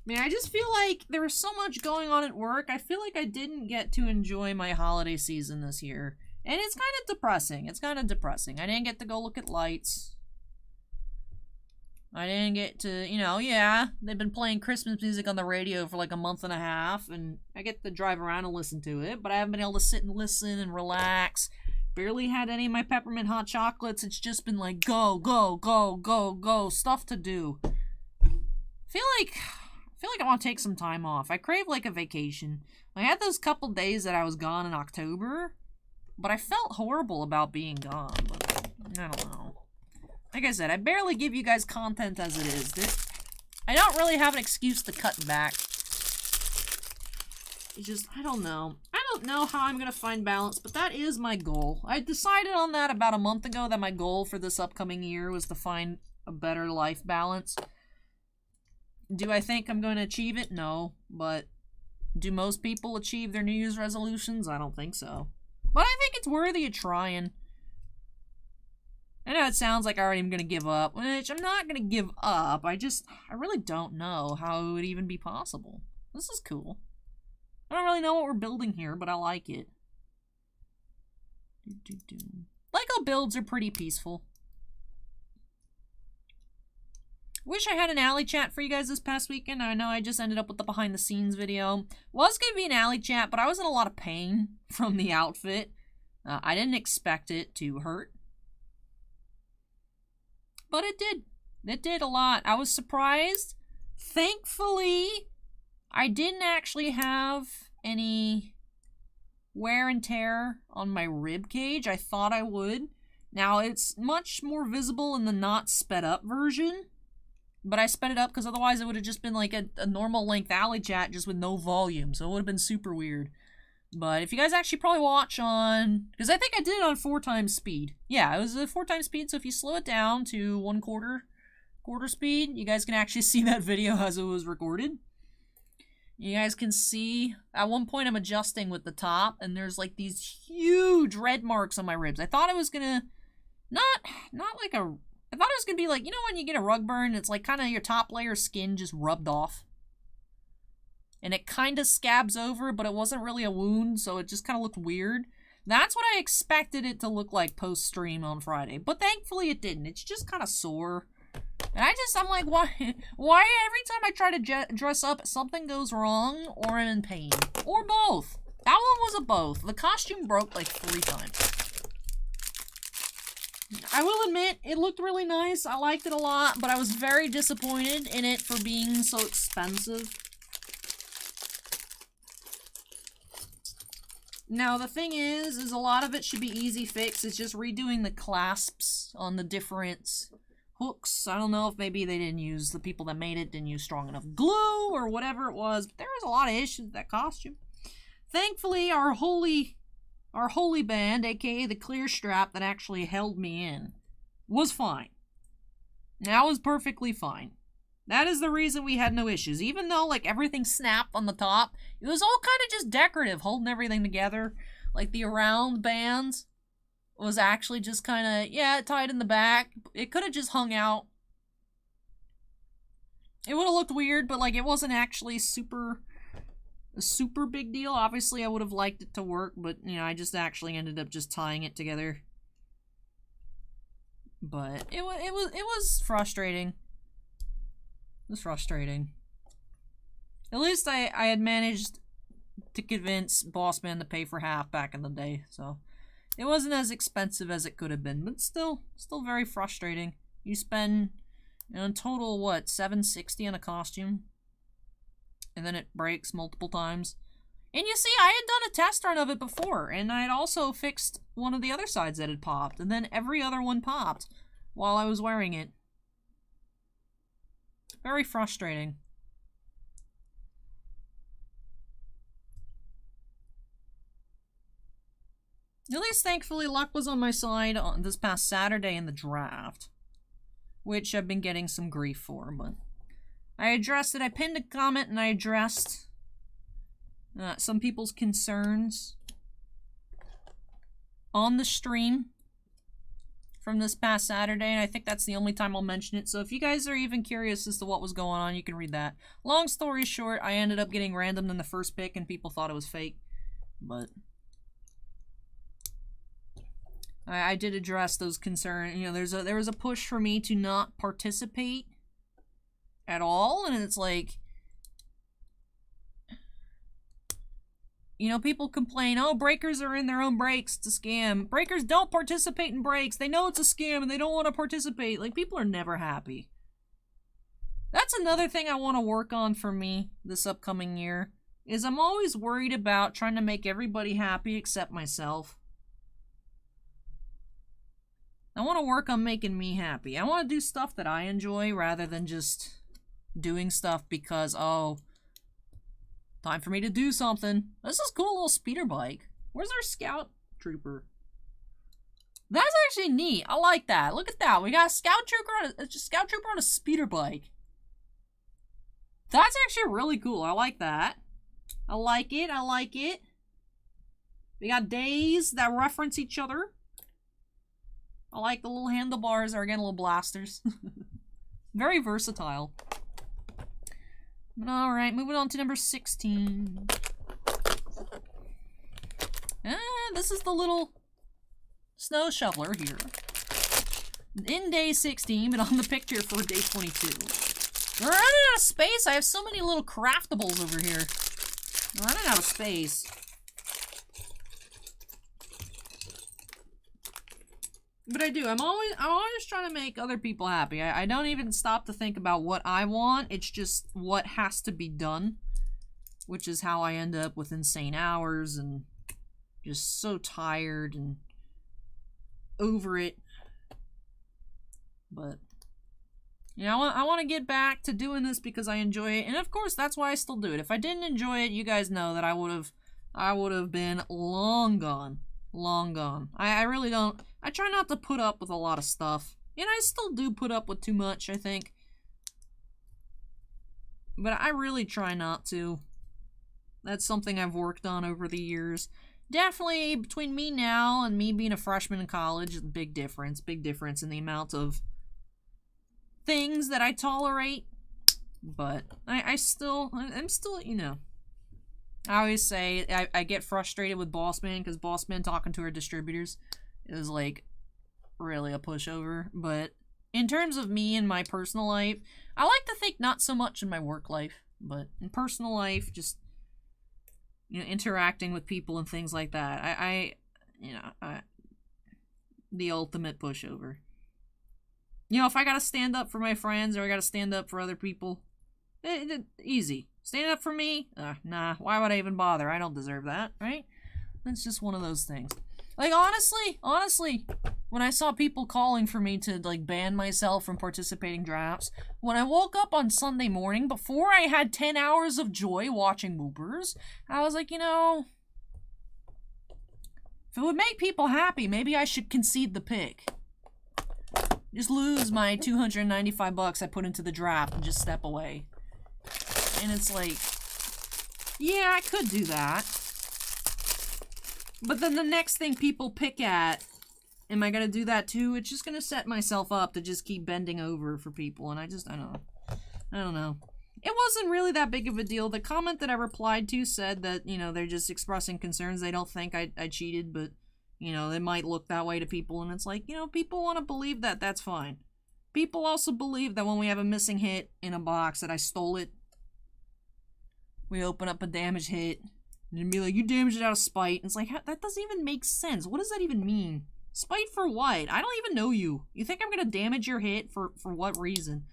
[SPEAKER 1] Man, I just feel like there was so much going on at work. I feel like I didn't get to enjoy my holiday season this year. And it's kind of depressing. It's kind of depressing. I didn't get to go look at lights. I didn't get to, you know, yeah, they've been playing Christmas music on the radio for like a month and a half, and I get to drive around and listen to it, but I haven't been able to sit and listen and relax. Barely had any of my peppermint hot chocolates. It's just been like, go, go, go, go, go, stuff to do. I feel like I want to take some time off. I crave like a vacation. I had those couple days that I was gone in October, but I felt horrible about being gone, but I don't know. Like I said, I barely give you guys content as it is. I don't really have an excuse to cut back. It's just, I don't know. I don't know how I'm going to find balance, but that is my goal. I decided on that about a month ago, that my goal for this upcoming year was to find a better life balance. Do I think I'm going to achieve it? No. But do most people achieve their New Year's resolutions? I don't think so. But I think it's worthy of trying. I know it sounds like I already am going to give up, which I'm not going to give up. I really don't know how it would even be possible. This is cool. I don't really know what we're building here, but I like it. Lego builds are pretty peaceful. Wish I had an alley chat for you guys this past weekend. I know I just ended up with the behind the scenes video. Was going to be an alley chat, but I was in a lot of pain from the outfit. I didn't expect it to hurt. But it did. It did a lot. I was surprised. Thankfully, I didn't actually have any wear and tear on my rib cage. I thought I would. Now, it's much more visible in the not sped up version. But I sped it up because otherwise it would have just been like a normal length alley chat just with no volume. So it would have been super weird. But if you guys actually probably watch on... Because I think I did it on 4 times speed. Yeah, it was a 4 times speed. So if you slow it down to 1/4 speed, you guys can actually see that video as it was recorded. You guys can see, at one point I'm adjusting with the top, and there's like these huge red marks on my ribs. I thought it was gonna... Not like a... I thought it was going to be like, you know when you get a rug burn, it's like kind of your top layer of skin just rubbed off. And it kind of scabs over, but it wasn't really a wound, so it just kind of looked weird. That's what I expected it to look like post-stream on Friday. But thankfully it didn't. It's just kind of sore. And I'm like, why every time I try to dress up, something goes wrong, or I'm in pain? Or both. That one was a both. The costume broke like 3 times. I will admit, it looked really nice. I liked it a lot, but I was very disappointed in it for being so expensive. Now, the thing is a lot of it should be easy fix. It's just redoing the clasps on the different hooks. I don't know if maybe they didn't use, the people that made it didn't use strong enough glue or whatever it was, but there was a lot of issues with that costume. Thankfully, our holy band, aka the clear strap that actually held me in, was fine. That was perfectly fine. That is the reason we had no issues. Even though, like, everything snapped on the top, it was all kind of just decorative, holding everything together. Like, the around bands was actually just kind of, yeah, tied in the back. It could have just hung out. It would have looked weird, but, like, it wasn't actually a super big deal. Obviously, I would have liked it to work, but, you know, I just actually ended up just tying it together. But it was frustrating. It was frustrating. At least I had managed to convince Boss Man to pay for half back in the day, so it wasn't as expensive as it could have been, but still very frustrating. You spend, you know, in total, what, $760 on a costume? And then it breaks multiple times. And you see, I had done a test run of it before, and I had also fixed one of the other sides that had popped, and then every other one popped while I was wearing it. Very frustrating. At least, thankfully, luck was on my side on this past Saturday in the draft, which I've been getting some grief for, but I addressed it. I pinned a comment and I addressed some people's concerns on the stream from this past Saturday, and I think that's the only time I'll mention it. So if you guys are even curious as to what was going on, you can read that. Long story short, I ended up getting randomed in the first pick and people thought it was fake, but I did address those concerns. You know, there was a push for me to not participate at all, and it's like, you know, people complain, oh, breakers are in their own breaks, it's a scam. Breakers don't participate in breaks. They know it's a scam and they don't want to participate. Like, people are never happy. That's another thing I want to work on for me this upcoming year, is I'm always worried about trying to make everybody happy except myself. I want to work on making me happy. I want to do stuff that I enjoy rather than just doing stuff because, oh, time for me to do something. This is a cool little speeder bike. Where's our scout trooper? That's actually neat. I like that. Look at that. We got a scout trooper on a speeder bike. That's actually really cool. I like that. I like it. I like it. We got days that reference each other. I like the little handlebars are, again, little blasters. Very versatile. Alright, moving on to number 16. This is the little snow shoveler here. in day 16, but on the picture for day 22. We're running out of space. I have so many little craftables over here. We're running out of space. But I do. I'm always trying to make other people happy. I don't even stop to think about what I want. It's just what has to be done. Which is how I end up with insane hours and just so tired and over it. But, you know, I want to get back to doing this because I enjoy it. And of course, that's why I still do it. If I didn't enjoy it, you guys know that I would have been long gone. Long gone. I really don't. I try not to put up with a lot of stuff. And I still do put up with too much, I think. But I really try not to. That's something I've worked on over the years. Definitely, between me now and me being a freshman in college, big difference. Big difference in the amount of things that I tolerate. But I'm still, you know. I always say I get frustrated with Bossman because Bossman talking to her distributors is like really a pushover. But in terms of me and my personal life, I like to think not so much in my work life, but in personal life, just, you know, interacting with people and things like that. The ultimate pushover. You know, if I gotta stand up for my friends or I gotta stand up for other people, easy. Stand up for me? Nah, why would I even bother? I don't deserve that, right? That's just one of those things. Like, honestly, when I saw people calling for me to, like, ban myself from participating drafts, when I woke up on Sunday morning, before I had 10 hours of joy watching Moopers, I was like, you know, if it would make people happy, maybe I should concede the pick. Just lose my $295 I put into the draft and just step away. And it's like, yeah, I could do that. But then the next thing people pick at, am I gonna do that too? It's just gonna set myself up to just keep bending over for people, and I don't know. It wasn't really that big of a deal. The comment that I replied to said that, you know, they're just expressing concerns. They don't think I cheated, but, you know, it might look that way to people, and it's like, you know, people want to believe that, that's fine. People also believe that when we have a missing hit in a box that I stole it. We open up a damaged hit, and be like, you damaged it out of spite. And it's like, that doesn't even make sense. What does that even mean? Spite for what? I don't even know you. You think I'm gonna damage your hit for what reason?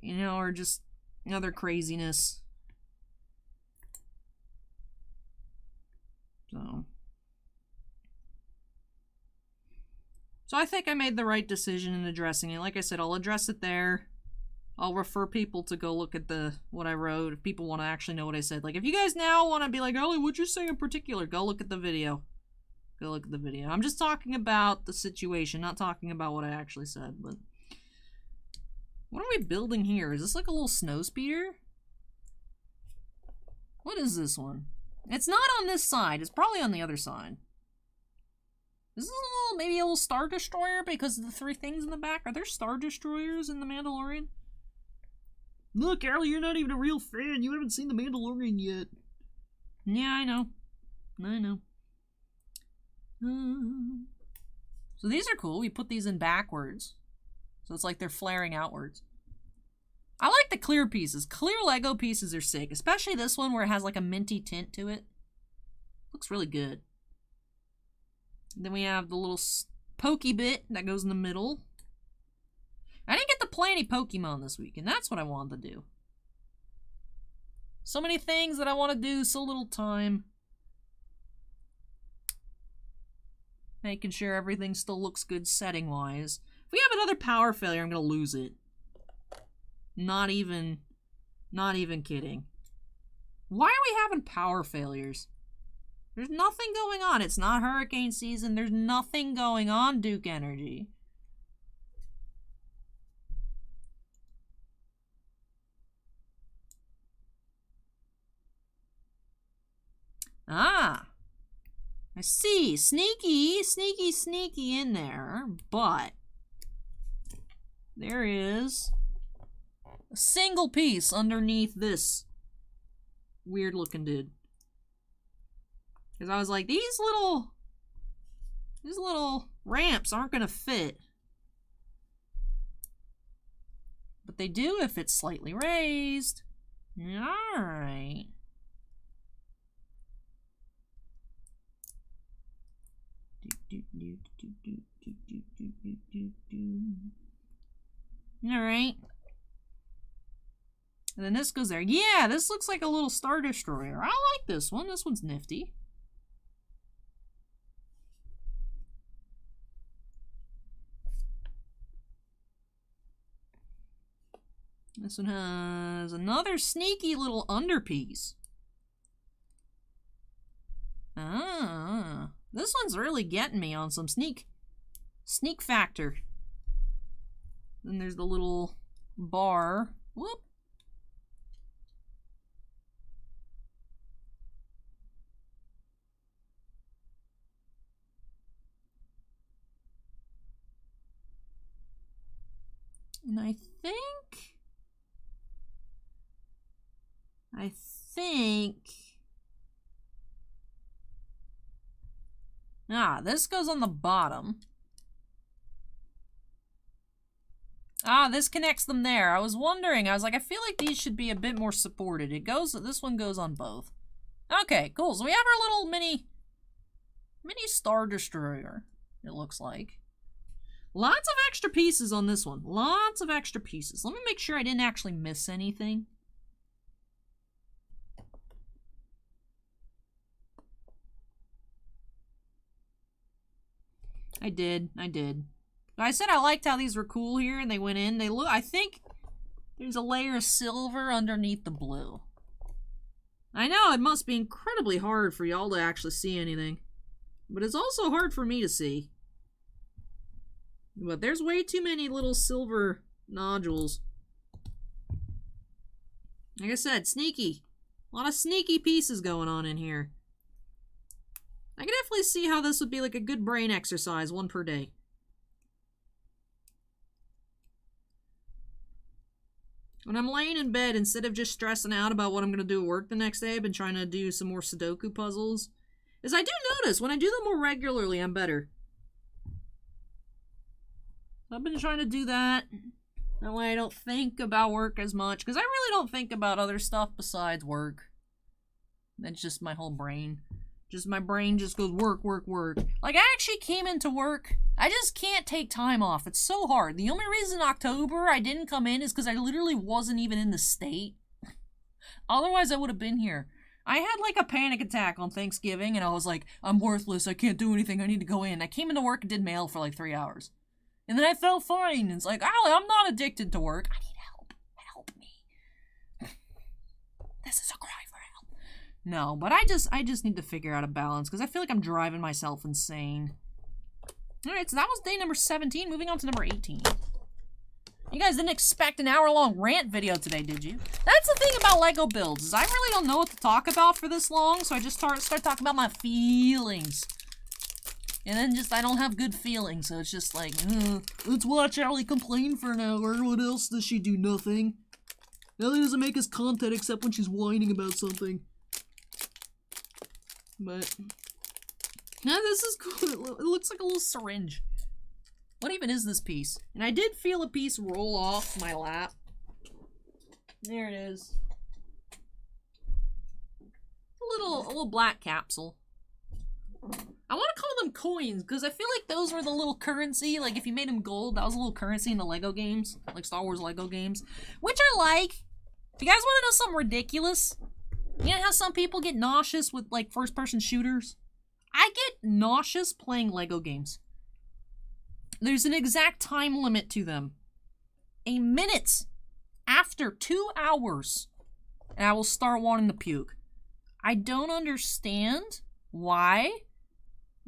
[SPEAKER 1] You know, or just other craziness. So I think I made the right decision in addressing it. Like I said, I'll address it there. I'll refer people to go look at what I wrote if people want to actually know what I said. Like, if you guys now want to be like, Ollie, what'd you say in particular? Go look at the video. Go look at the video. I'm just talking about the situation, not talking about what I actually said. But what are we building here? Is this like a little snow speeder? What is this one? It's not on this side. It's probably on the other side. Is this maybe a little Star Destroyer because of the 3 things in the back? Are there Star Destroyers in The Mandalorian? Look, Allie, you're not even a real fan. You haven't seen The Mandalorian yet. Yeah, I know. So these are cool. We put these in backwards. So it's like they're flaring outwards. I like the clear pieces. Clear Lego pieces are sick. Especially this one where it has like a minty tint to it. Looks really good. Then we have the little pokey bit that goes in the middle. I didn't get to play any Pokemon this week, and that's what I wanted to do. So many things that I want to do, so little time. Making sure everything still looks good setting-wise. If we have another power failure, I'm going to lose it. Not even kidding. Why are we having power failures? There's nothing going on. It's not hurricane season. There's nothing going on, Duke Energy. Ah, I see. Sneaky in there, but there is a single piece underneath this weird looking dude. Because I was like, these little ramps aren't gonna fit. what they do if it's slightly raised. Alright. Alright. And then this goes there. Yeah, this looks like a little Star Destroyer. I like this one. This one's nifty. This one has another sneaky little underpiece. Ah, this one's really getting me on some sneak factor. Then there's the little bar. Whoop. And I think... Ah, this goes on the bottom. Ah, this connects them there. I was wondering, I was like, I feel like these should be a bit more supported. This one goes on both. Okay, cool. So we have our little mini Star Destroyer, it looks like. Lots of extra pieces on this one. Lots of extra pieces. Let me make sure I didn't actually miss anything. I did. I said I liked how these were cool here, and they went in. They look, I think there's a layer of silver underneath the blue. I know it must be incredibly hard for y'all to actually see anything. But it's also hard for me to see. But there's way too many little silver nodules. Like I said, sneaky. A lot of sneaky pieces going on in here. I can definitely see how this would be like a good brain exercise, one per day. When I'm laying in bed, instead of just stressing out about what I'm going to do at work the next day, I've been trying to do some more Sudoku puzzles. As I do notice, when I do them more regularly, I'm better. I've been trying to do that. That way I don't think about work as much, because I really don't think about other stuff besides work. That's just my whole brain. Just my brain just goes work, work, work. Like, I actually came into work. I just can't take time off. It's so hard. The only reason October I didn't come in is because I literally wasn't even in the state. Otherwise, I would have been here. I had like a panic attack on Thanksgiving, and I was like, I'm worthless. I can't do anything. I need to go in. I came into work and did mail for like 3 hours. And then I felt fine. It's like, oh, I'm not addicted to work. I need help. Help me. This is a cry for help. No, but I just need to figure out a balance, because I feel like I'm driving myself insane. Alright, so that was day number 17. Moving on to number 18. You guys didn't expect an hour-long rant video today, did you? That's the thing about Lego builds, is I really don't know what to talk about for this long, so I just start talking about my feelings. And then I don't have good feelings, so it's just like, let's watch Allie complain for an hour. What else does she do? Nothing. Allie doesn't make us content except when she's whining about something. But, yeah, this is cool. It looks like a little syringe. What even is this piece? And I did feel a piece roll off my lap. There it is. A little black capsule. I want to call them coins, because I feel like those were the little currency. Like, if you made them gold, that was a little currency in the Lego games. Like Star Wars Lego games. Which I like. If you guys want to know something ridiculous, you know how some people get nauseous with, like, first-person shooters? I get nauseous playing Lego games. There's an exact time limit to them. A minute after 2 hours, and I will start wanting to puke. I don't understand why.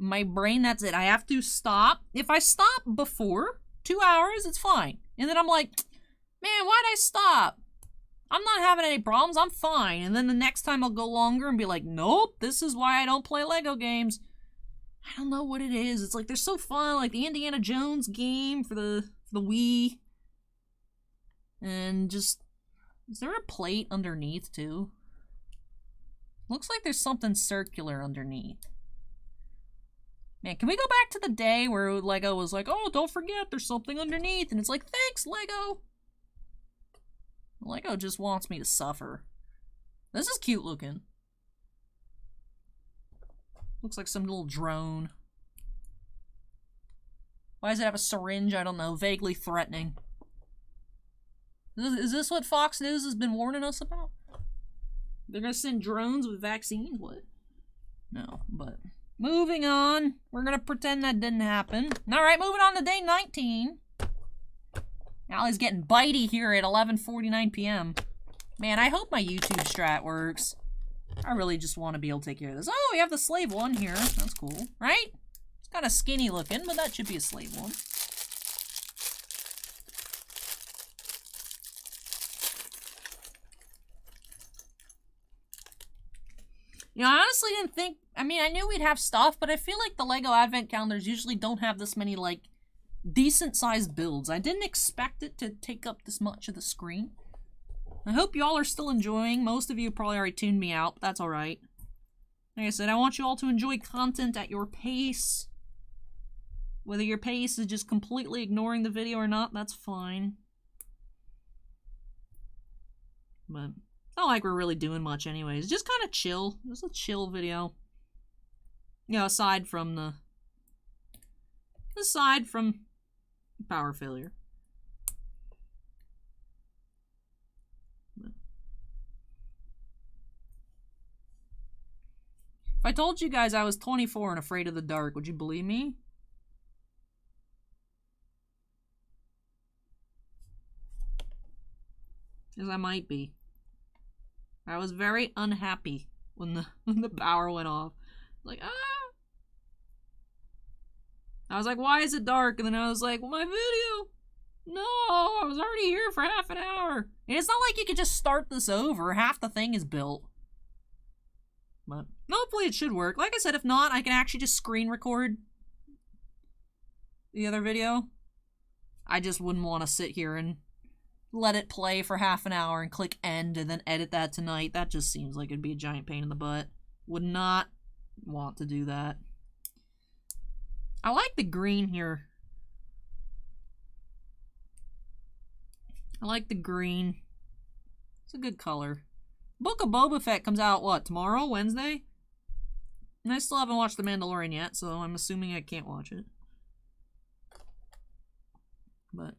[SPEAKER 1] My brain, that's it. I have to stop. If I stop before 2 hours, it's fine. And then I'm like, man, why'd I stop? I'm not having any problems. I'm fine. And then the next time I'll go longer and be like, nope, this is why I don't play Lego games. I don't know what it is. It's like they're so fun. Like the Indiana Jones game for the Wii. And just, is there a plate underneath too? Looks like there's something circular underneath. Man, can we go back to the day where Lego was like, oh, don't forget, there's something underneath. And it's like, thanks, Lego. Lego just wants me to suffer. This is cute looking. Looks like some little drone. Why does it have a syringe? I don't know. Vaguely threatening. Is this what Fox News has been warning us about? They're gonna send drones with vaccines? What? No, but... Moving on. We're gonna pretend that didn't happen. Alright, moving on to day 19. Allie's getting bitey here at 11:49 p.m. Man, I hope my YouTube strat works. I really just want to be able to take care of this. Oh, we have the slave one here. That's cool, right? It's kind of skinny looking, but that should be a slave one. You know, I honestly didn't think... I mean, I knew we'd have stuff, but I feel like the LEGO Advent Calendars usually don't have this many, like, decent-sized builds. I didn't expect it to take up this much of the screen. I hope y'all are still enjoying. Most of you probably already tuned me out, but that's alright. Like I said, I want you all to enjoy content at your pace. Whether your pace is just completely ignoring the video or not, that's fine. But... not like we're really doing much anyways. Just kind of chill. Just a chill video. You know, aside from power failure. If I told you guys I was 24 and afraid of the dark, would you believe me? Because I might be. I was very unhappy when the power went off. Like, ah! I was like, why is it dark? And then I was like, well, my video! No, I was already here for half an hour. And it's not like you could just start this over. Half the thing is built. But hopefully it should work. Like I said, if not, I can actually just screen record the other video. I just wouldn't want to sit here and let it play for half an hour and click end and then edit that tonight. That just seems like it'd be a giant pain in the butt. Would not want to do that. I like the green here. I like the green. It's a good color. Book of Boba Fett comes out, what, tomorrow? Wednesday? And I still haven't watched The Mandalorian yet, so I'm assuming I can't watch it. But...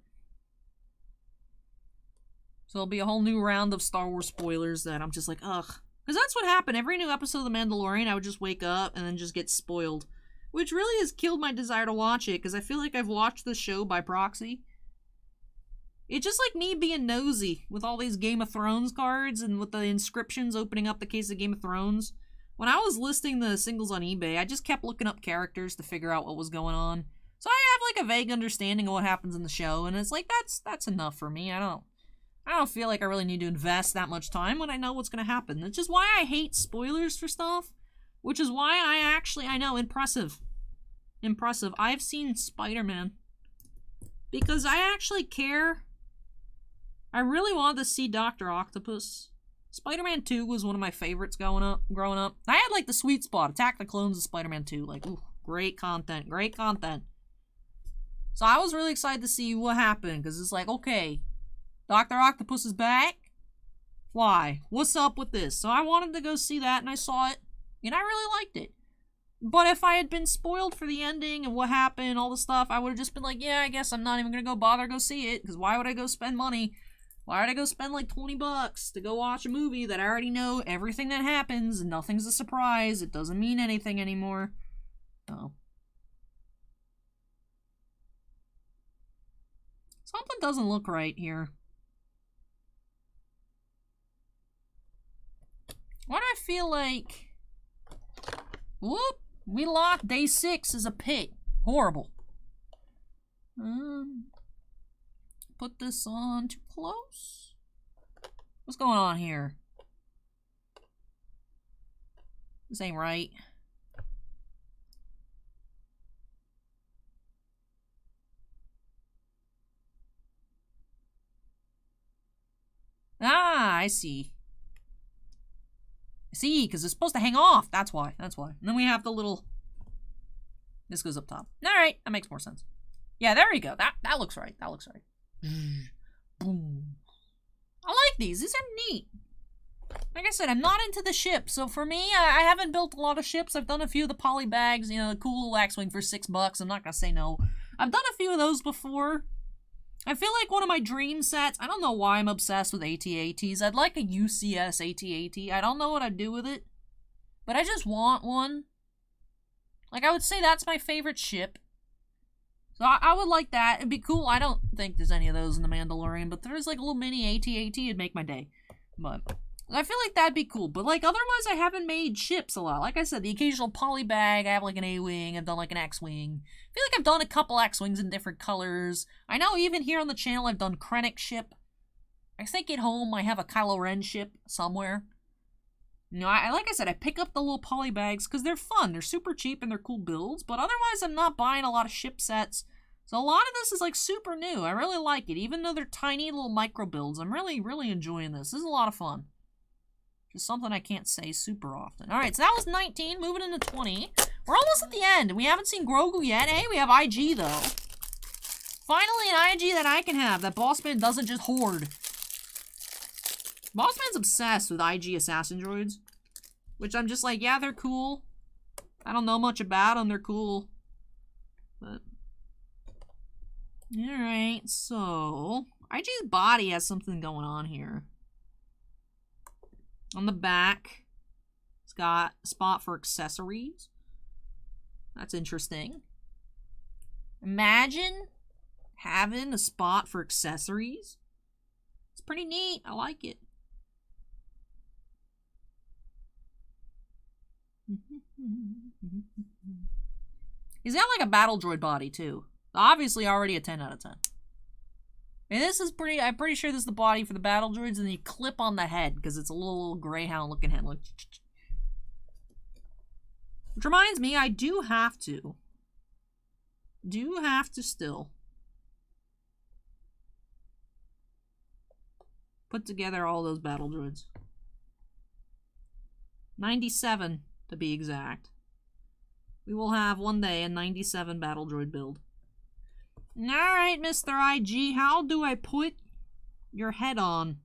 [SPEAKER 1] so there'll be a whole new round of Star Wars spoilers that I'm just like, ugh. Because that's what happened. Every new episode of The Mandalorian, I would just wake up and then just get spoiled. Which really has killed my desire to watch it, because I feel like I've watched the show by proxy. It's just like me being nosy with all these Game of Thrones cards and with the inscriptions opening up the case of Game of Thrones. When I was listing the singles on eBay, I just kept looking up characters to figure out what was going on. So I have like a vague understanding of what happens in the show, and it's like, that's enough for me. I don't feel like I really need to invest that much time when I know what's going to happen. It's just why I hate spoilers for stuff. Which is why I know, impressive. Impressive. I've seen Spider-Man. Because I actually care. I really wanted to see Dr. Octopus. Spider-Man 2 was one of my favorites growing up. I had like the sweet spot. Attack the Clones of Spider-Man 2. Like, ooh, great content. Great content. So I was really excited to see what happened. Because it's like, okay, Dr. Octopus is back? Why? What's up with this? So I wanted to go see that, and I saw it. And I really liked it. But if I had been spoiled for the ending and what happened, all the stuff, I would have just been like, yeah, I guess I'm not even going to bother to go see it. Because why would I go spend money? Why would I go spend like $20 to go watch a movie that I already know everything that happens and nothing's a surprise? It doesn't mean anything anymore. Oh. Something doesn't look right here. Why do I feel like... whoop! We lost. Day 6 is a pit. Horrible. Put this on too close. What's going on here? This ain't right. Ah, I see. See, because it's supposed to hang off. That's why. That's why. And then we have the little... this goes up top. Alright, that makes more sense. Yeah, there you go. That looks right. That looks right. Boom. I like these. These are neat. Like I said, I'm not into the ships, so for me, I haven't built a lot of ships. I've done a few of the poly bags, you know, the cool little X-Wing for $6. I'm not gonna say no. I've done a few of those before. I feel like one of my dream sets, I don't know why I'm obsessed with AT-ATs. I'd like a UCS AT-AT. I don't know what I'd do with it, but I just want one. Like, I would say that's my favorite ship. So I would like that. It'd be cool. I don't think there's any of those in The Mandalorian, but if there's like a little mini AT-AT, it'd make my day. But I feel like that'd be cool. But like otherwise, I haven't made ships a lot. Like I said, the occasional poly bag. I have like an A-Wing. I've done like an X-Wing. I feel like I've done a couple X-Wings in different colors. I know even here on the channel, I've done Krennic ship. I think at home, I have a Kylo Ren ship somewhere. You know, like I said, I pick up the little poly bags because they're fun. They're super cheap and they're cool builds. But otherwise, I'm not buying a lot of ship sets. So a lot of this is like super new. I really like it. Even though they're tiny little micro builds, I'm really, really enjoying this. This is a lot of fun. Just something I can't say super often. Alright, so that was 19. Moving into 20. We're almost at the end. We haven't seen Grogu yet. Hey, we have IG, though. Finally, an IG that I can have. That Bossman doesn't just hoard. Bossman's obsessed with IG Assassin Droids. Which I'm just like, yeah, they're cool. I don't know much about them. They're cool. But alright, so IG's body has something going on here. On the back, it's got a spot for accessories. That's interesting. Imagine having a spot for accessories. It's pretty neat. I like it. He's got like a battle droid body too. Obviously already a 10 out of 10. And this is pretty, I'm pretty sure this is the body for the battle droids, and then you clip on the head because it's a little Greyhound looking head. Which reminds me, I do have to still put together all those battle droids. 97 to be exact. We will have one day a 97 battle droid build. Alright, Mr. IG, how do I put your head on?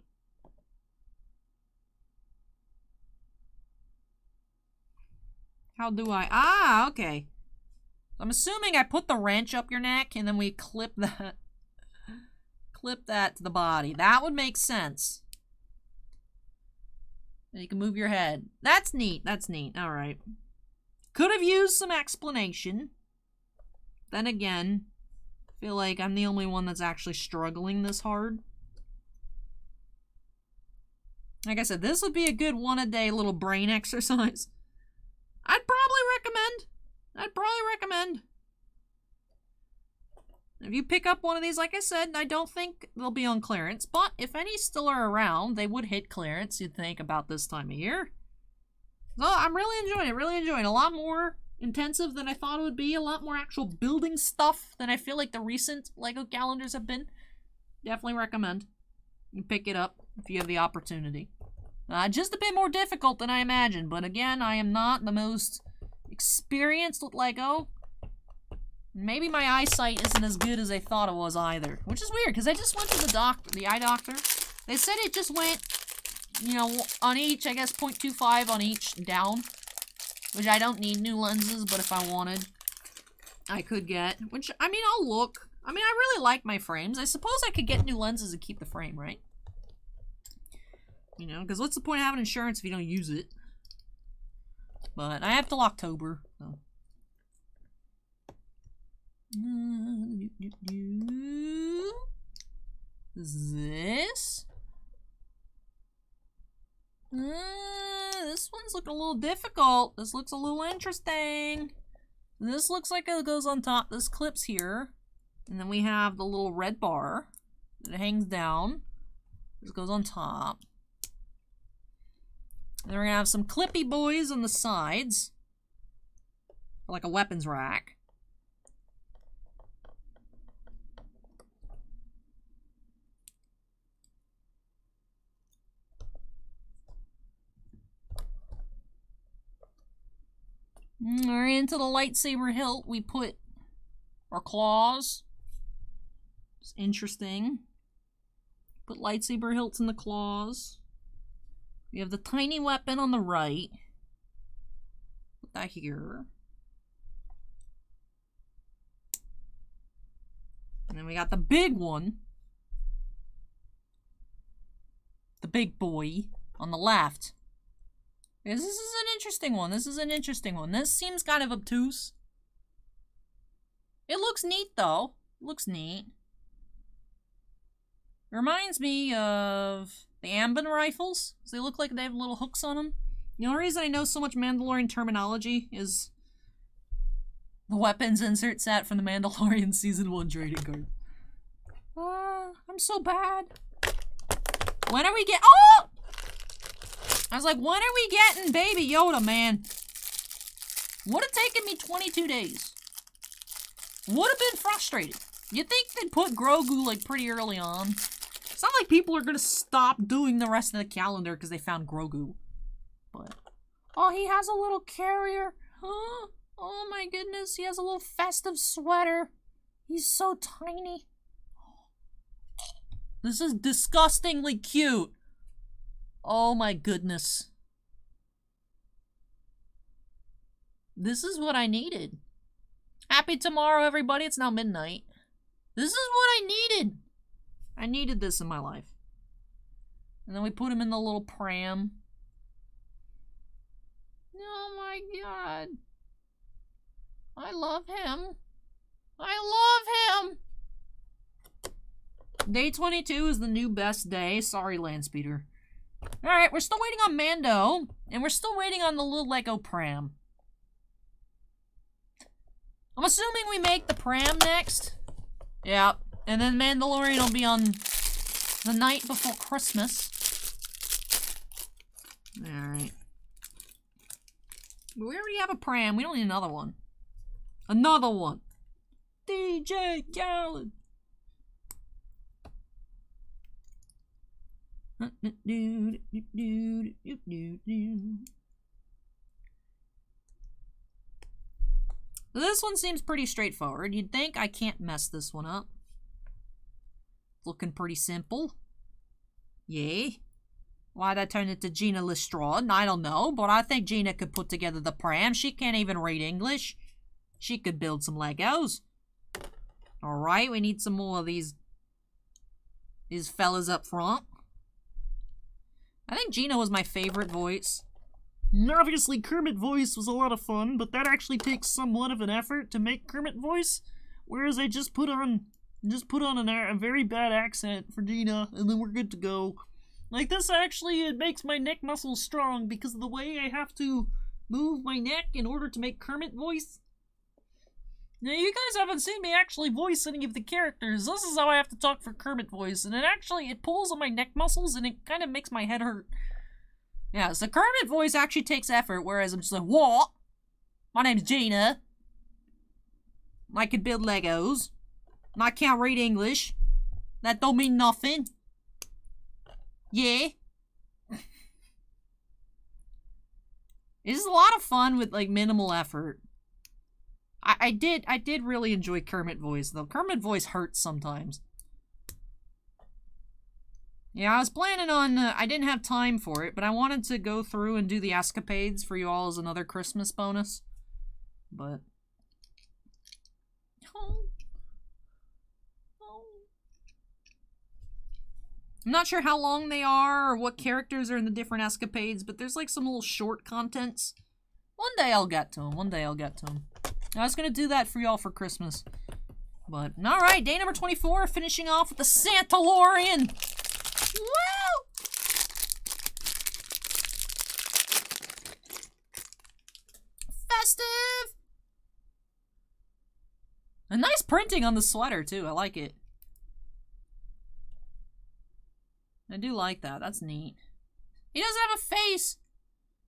[SPEAKER 1] How do I? Ah, okay. I'm assuming I put the wrench up your neck and then we clip that. Clip that to the body. That would make sense. And you can move your head. That's neat. That's neat. Alright. Could have used some explanation. Then again, I feel like I'm the only one that's actually struggling this hard. Like I said, this would be a good one-a-day little brain exercise. I'd probably recommend. If you pick up one of these, like I said, I don't think they'll be on clearance. But if any still are around, they would hit clearance, you'd think, about this time of year. So I'm really enjoying it, really enjoying it. A lot more intensive than I thought it would be. A lot more actual building stuff than I feel like the recent LEGO calendars have been. Definitely recommend. You pick it up if you have the opportunity. Just a bit more difficult than I imagined, but again, I am not the most experienced with LEGO. Maybe my eyesight isn't as good as I thought it was either, which is weird because I just went to the eye doctor. They said it just went, you know, on each, I guess 0.25 on each down, which I don't need new lenses, but if I wanted, I could get, which, I mean, I'll look. I mean, I really like my frames. I suppose I could get new lenses and keep the frame, right? You know, because what's the point of having insurance if you don't use it? But I have till October, so. This? This one's looking a little difficult. This looks a little interesting. This looks like it goes on top. This clips here. And then we have the little red bar that hangs down. This goes on top. And then we're gonna have some clippy boys on the sides. Like a weapons rack. Or into the lightsaber hilt, we put our claws. It's interesting. Put lightsaber hilts in the claws. We have the tiny weapon on the right. Put that here. And then we got the big one. The big boy on the left. This is an interesting one. This is an interesting one. This seems kind of obtuse. It looks neat, though. It looks neat. It reminds me of the Ambon rifles. They look like they have little hooks on them. The only reason I know so much Mandalorian terminology is the weapons insert set from the Mandalorian Season 1 trading card. I'm so bad. When are we Oh! I was like, when are we getting Baby Yoda, man? Would have taken me 22 days. Would have been frustrated. You'd think they'd put Grogu, like, pretty early on. It's not like people are gonna stop doing the rest of the calendar because they found Grogu. But, oh, he has a little carrier. Huh? Oh my goodness, he has a little festive sweater. He's so tiny. This is disgustingly cute. Oh my goodness. This is what I needed. Happy tomorrow, everybody. It's now midnight. This is what I needed. I needed this in my life. And then we put him in the little pram. Oh my god. I love him. I love him. Day 22 is the new best day. Sorry, Landspeeder. Alright, we're still waiting on Mando. And we're still waiting on the little Lego pram. I'm assuming we make the pram next. Yep. And then Mandalorian will be on the night before Christmas. Alright. We already have a pram. We don't need another one. Another one. DJ Khaled. This one seems pretty straightforward. You'd think I can't mess this one up. Looking pretty simple. Yay. Why'd I turn it to Gina Lestrade? I don't know, but I think Gina could put together the pram. She can't even read English. She could build some Legos. Alright, we need some more of these fellas up front. I think Gina was my favorite voice. Obviously, Kermit voice was a lot of fun, but that actually takes somewhat of an effort to make Kermit voice. Whereas I just put on a very bad accent for Gina, and then we're good to go. Like this actually, it makes my neck muscles strong because of the way I have to move my neck in order to make Kermit voice. Now, you guys haven't seen me actually voice any of the characters. This is how I have to talk for Kermit voice, and it pulls on my neck muscles, and it kind of makes my head hurt. Yeah, so Kermit voice actually takes effort, whereas I'm just like, what? My name's Gina. I can build Legos. And I can't read English. That don't mean nothing. Yeah. It's a lot of fun with, like, minimal effort. I did really enjoy Kermit voice, though. Kermit voice hurts sometimes. Yeah, I was planning on, I didn't have time for it, but I wanted to go through and do the escapades for you all as another Christmas bonus. But... I'm not sure how long they are or what characters are in the different escapades, but there's like some little short contents. One day I'll get to them. One day I'll get to them. I was going to do that for y'all for Christmas. But, alright, day number 24, finishing off with the Santalorian. Woo! Festive! A nice printing on the sweater, too. I like it. I do like that. That's neat. He doesn't have a face!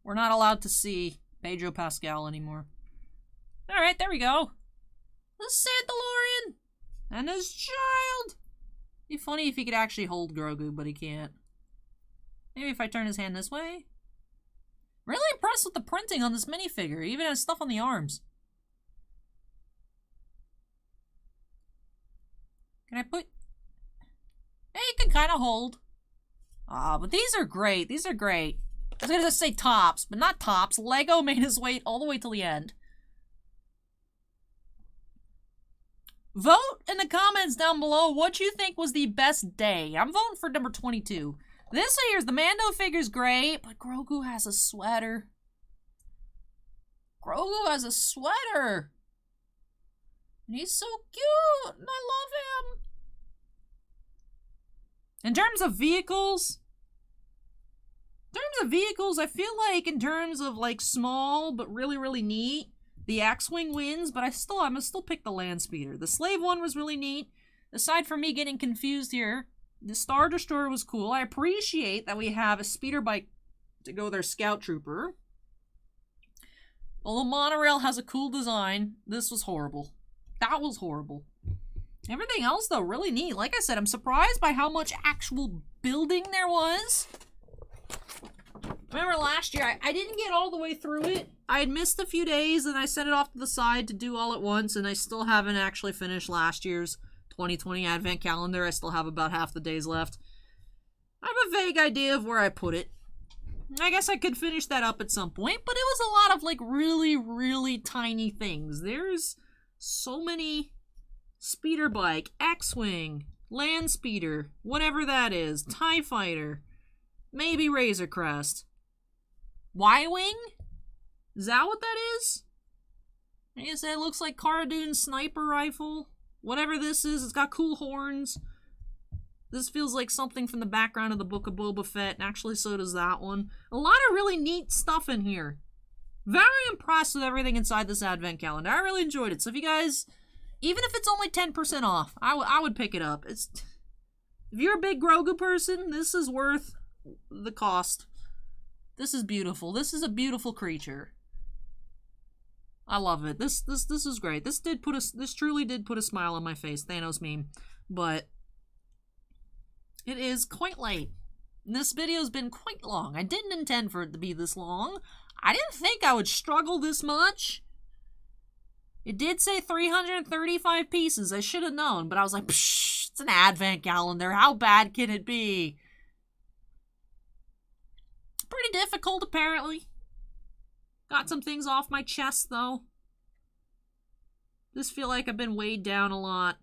[SPEAKER 1] We're not allowed to see Pedro Pascal anymore. Alright, there we go. The Santalorian! And his child! It'd be funny if he could actually hold Grogu, but he can't. Maybe if I turn his hand this way? Really impressed with the printing on this minifigure. He even has stuff on the arms. Can I put... Yeah, you can kind of hold. But these are great. These are great. I was gonna say tops, but not tops. Lego made his way all the way till the end. Vote in the comments down below what you think was the best day. I'm voting for number 22. This year's the Mando figure's great, but Grogu has a sweater. Grogu has a sweater. And he's so cute, and I love him. In terms of vehicles, I feel like in terms of like small but really, really neat, the X-Wing wins, but I'm gonna still pick the Land Speeder. The Slave one was really neat. Aside from me getting confused here, the Star Destroyer was cool. I appreciate that we have a speeder bike to go with our Scout Trooper. Although Monorail has a cool design, this was horrible. That was horrible. Everything else, though, really neat. Like I said, I'm surprised by how much actual building there was. Remember last year, I didn't get all the way through it. I had missed a few days, and I set it off to the side to do all at once, and I still haven't actually finished last year's 2020 Advent Calendar. I still have about half the days left. I have a vague idea of where I put it. I guess I could finish that up at some point, but it was a lot of, like, really, really tiny things. There's so many speeder bike, X-Wing, Land Speeder, whatever that is, TIE Fighter, maybe Razor Crest. Y-Wing? Is that what that is? I guess that looks like Cara Dune's sniper rifle. Whatever this is, it's got cool horns. This feels like something from the background of the Book of Boba Fett, and actually so does that one. A lot of really neat stuff in here. Very impressed with everything inside this Advent Calendar. I really enjoyed it. So if you guys, even if it's only 10% off, I would pick it up. If you're a big Grogu person, this is worth the cost. This is beautiful. This is a beautiful creature. I love it. This is great. This truly did put a smile on my face. Thanos meme. But it is quite late. This video's been quite long. I didn't intend for it to be this long. I didn't think I would struggle this much. It did say 335 pieces. I should have known, but I was like, psh, it's an Advent Calendar. How bad can it be? Pretty difficult, apparently. Got some things off my chest, though. Just feel like I've been weighed down a lot.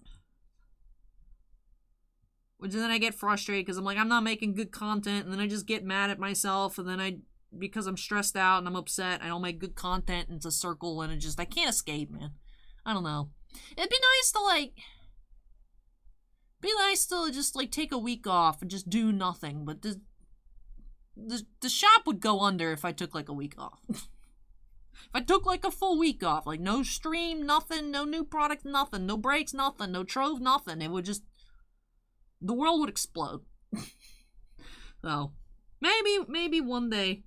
[SPEAKER 1] Which then I get frustrated because I'm like, I'm not making good content, and then I just get mad at myself, and then because I'm stressed out and I'm upset, I don't make good content, and it's a circle, and I can't escape, man. I don't know. It'd be nice to just take a week off and just do nothing, but the shop would go under if I took like a week off. If I took like a full week off, like no stream, nothing, no new product, nothing, no breaks, nothing, no trove, nothing, it would just, the world would explode. So, maybe one day,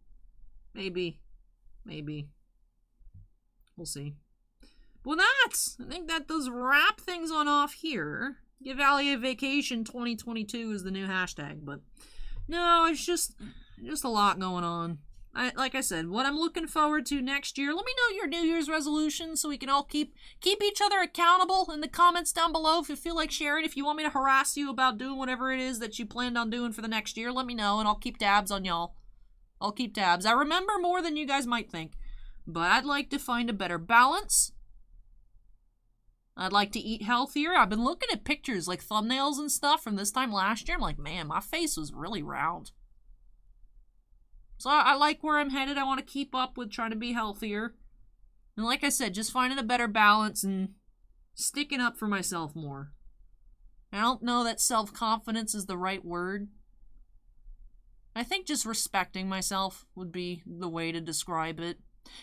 [SPEAKER 1] maybe, we'll see. Well, I think that does wrap things on off here. Give Allie a vacation 2022 is the new hashtag, but no, it's just a lot going on. Like I said, what I'm looking forward to next year, let me know your New Year's resolutions so we can all keep each other accountable in the comments down below. If you feel like sharing, if you want me to harass you about doing whatever it is that you planned on doing for the next year, let me know and I'll keep tabs on y'all. I'll keep tabs. I remember more than you guys might think, but I'd like to find a better balance. I'd like to eat healthier. I've been looking at pictures, like thumbnails and stuff from this time last year. I'm like, man, my face was really round. So I like where I'm headed. I want to keep up with trying to be healthier. And like I said, just finding a better balance and sticking up for myself more. I don't know that self-confidence is the right word. I think just respecting myself would be the way to describe it.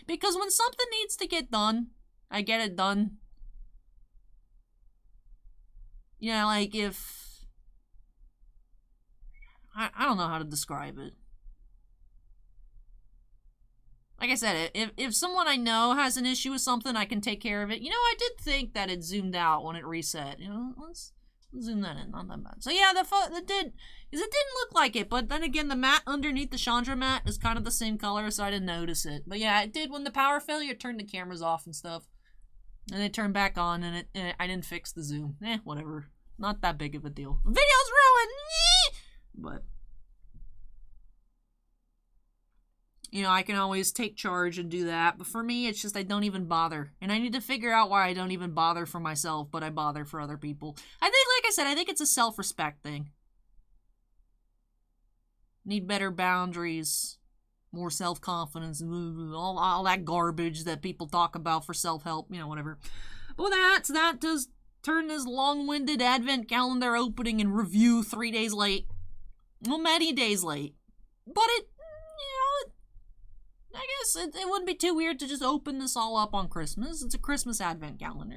[SPEAKER 1] Because when something needs to get done, I get it done. You know, like if... I don't know how to describe it. Like I said, if someone I know has an issue with something, I can take care of it. You know, I did think that it zoomed out when it reset. You know, let's zoom that in. Not that bad. So yeah, it didn't look like it. But then again, the mat underneath the Chandra mat is kind of the same color, so I didn't notice it. But yeah, it did when the power failure, it turned the cameras off and stuff. And it turned back on, and I didn't fix the zoom. Whatever. Not that big of a deal. Video's ruined! But, you know, I can always take charge and do that. But for me, it's just I don't even bother. And I need to figure out why I don't even bother for myself, but I bother for other people. I think, like I said, I think it's a self-respect thing. Need better boundaries, more self-confidence, all that garbage that people talk about for self-help, you know, whatever. But that does turn this long-winded advent calendar opening and review 3 days late. Well, many days late. But it, you know, I guess it wouldn't be too weird to just open this all up on Christmas. It's a Christmas advent calendar.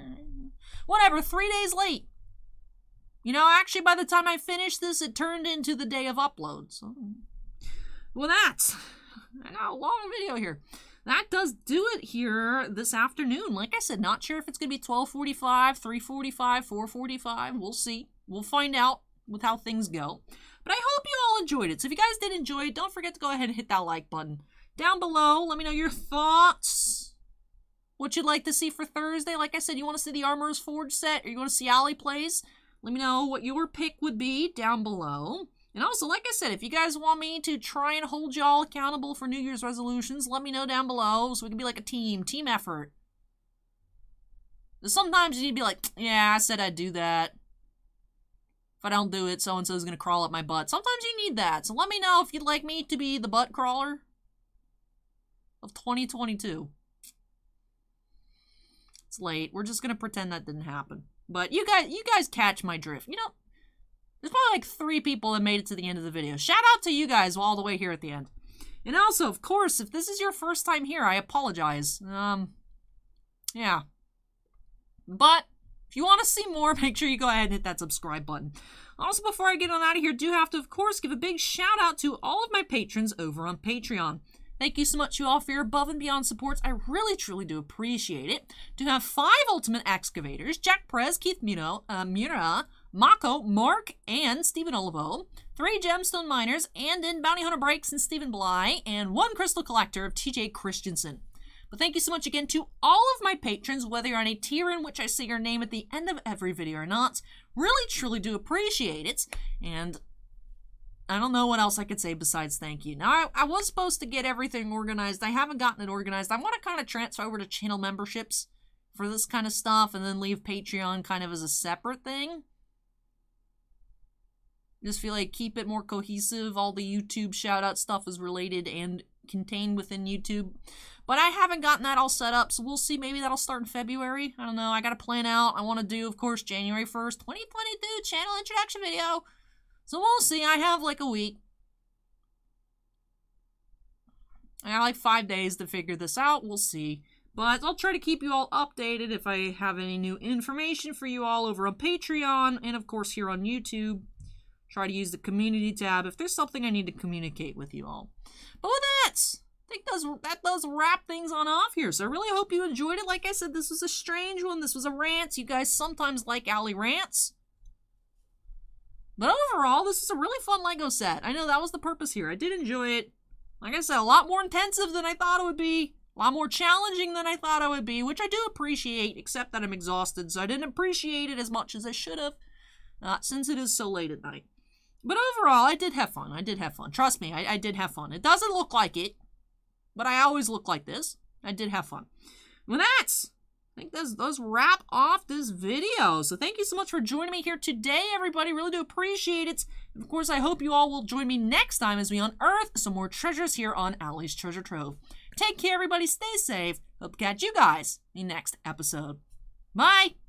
[SPEAKER 1] Whatever, 3 days late. You know, actually, by the time I finished this, it turned into the day of upload. So, well, I got a long video here. That does do it here this afternoon. Like I said, not sure if it's going to be 12:45, 3:45, 4:45. We'll see. We'll find out with how things go. But I hope you all enjoyed it. So if you guys did enjoy it, don't forget to go ahead and hit that like button. Down below, let me know your thoughts. What you'd like to see for Thursday. Like I said, you want to see the Armorer's Forge set, or you want to see Allie plays? Let me know what your pick would be down below. And also, like I said, if you guys want me to try and hold y'all accountable for New Year's resolutions, let me know down below so we can be like a team effort. Sometimes you need to be like, yeah, I said I'd do that. If I don't do it, so-and-so's going to crawl up my butt. Sometimes you need that. So let me know if you'd like me to be the butt crawler of 2022. It's late. We're just going to pretend that didn't happen. But you guys catch my drift. You know, there's probably like 3 people that made it to the end of the video. Shout out to you guys all the way here at the end. And also, of course, if this is your first time here, I apologize. Yeah. But if you want to see more, make sure you go ahead and hit that subscribe button. Also, before I get on out of here, do have to, of course, give a big shout out to all of my patrons over on Patreon. Thank you so much, you all, for your above and beyond supports. I really, truly do appreciate it. To have 5 Ultimate Excavators, Jack Perez, Keith Mura, Mako, Mark, and Stephen Olivo, 3 Gemstone Miners, and in Bounty Hunter Breaks and Stephen Bly, and 1 Crystal Collector of TJ Christensen. But thank you so much again to all of my patrons, whether you're on a tier in which I say your name at the end of every video or not. Really, truly do appreciate it. And I don't know what else I could say besides thank you. Now, I was supposed to get everything organized. I haven't gotten it organized. I want to kind of transfer over to channel memberships for this kind of stuff and then leave Patreon kind of as a separate thing. Just feel like keep it more cohesive. All the YouTube shout-out stuff is related and contained within YouTube. But I haven't gotten that all set up, so we'll see. Maybe that'll start in February. I don't know. I got to plan out. I want to do, of course, January 1st, 2022 channel introduction video. So we'll see. I have like a week. I got like 5 days to figure this out. We'll see. But I'll try to keep you all updated if I have any new information for you all over on Patreon and, of course, here on YouTube. Try to use the community tab if there's something I need to communicate with you all. But with that, I think that does wrap things on off here. So I really hope you enjoyed it. Like I said, this was a strange one. This was a rant. You guys sometimes like Allie rants. But overall, this is a really fun LEGO set. I know that was the purpose here. I did enjoy it. Like I said, a lot more intensive than I thought it would be. A lot more challenging than I thought it would be, which I do appreciate, except that I'm exhausted, so I didn't appreciate it as much as I should have, since it is so late at night. But overall, I did have fun. I did have fun. Trust me, I did have fun. It doesn't look like it, but I always look like this. I did have fun. Well, I think those wrap off this video. So thank you so much for joining me here today, everybody. Really do appreciate it. And of course, I hope you all will join me next time as we unearth some more treasures here on Allie's Treasure Trove. Take care, everybody. Stay safe. Hope to catch you guys in the next episode. Bye!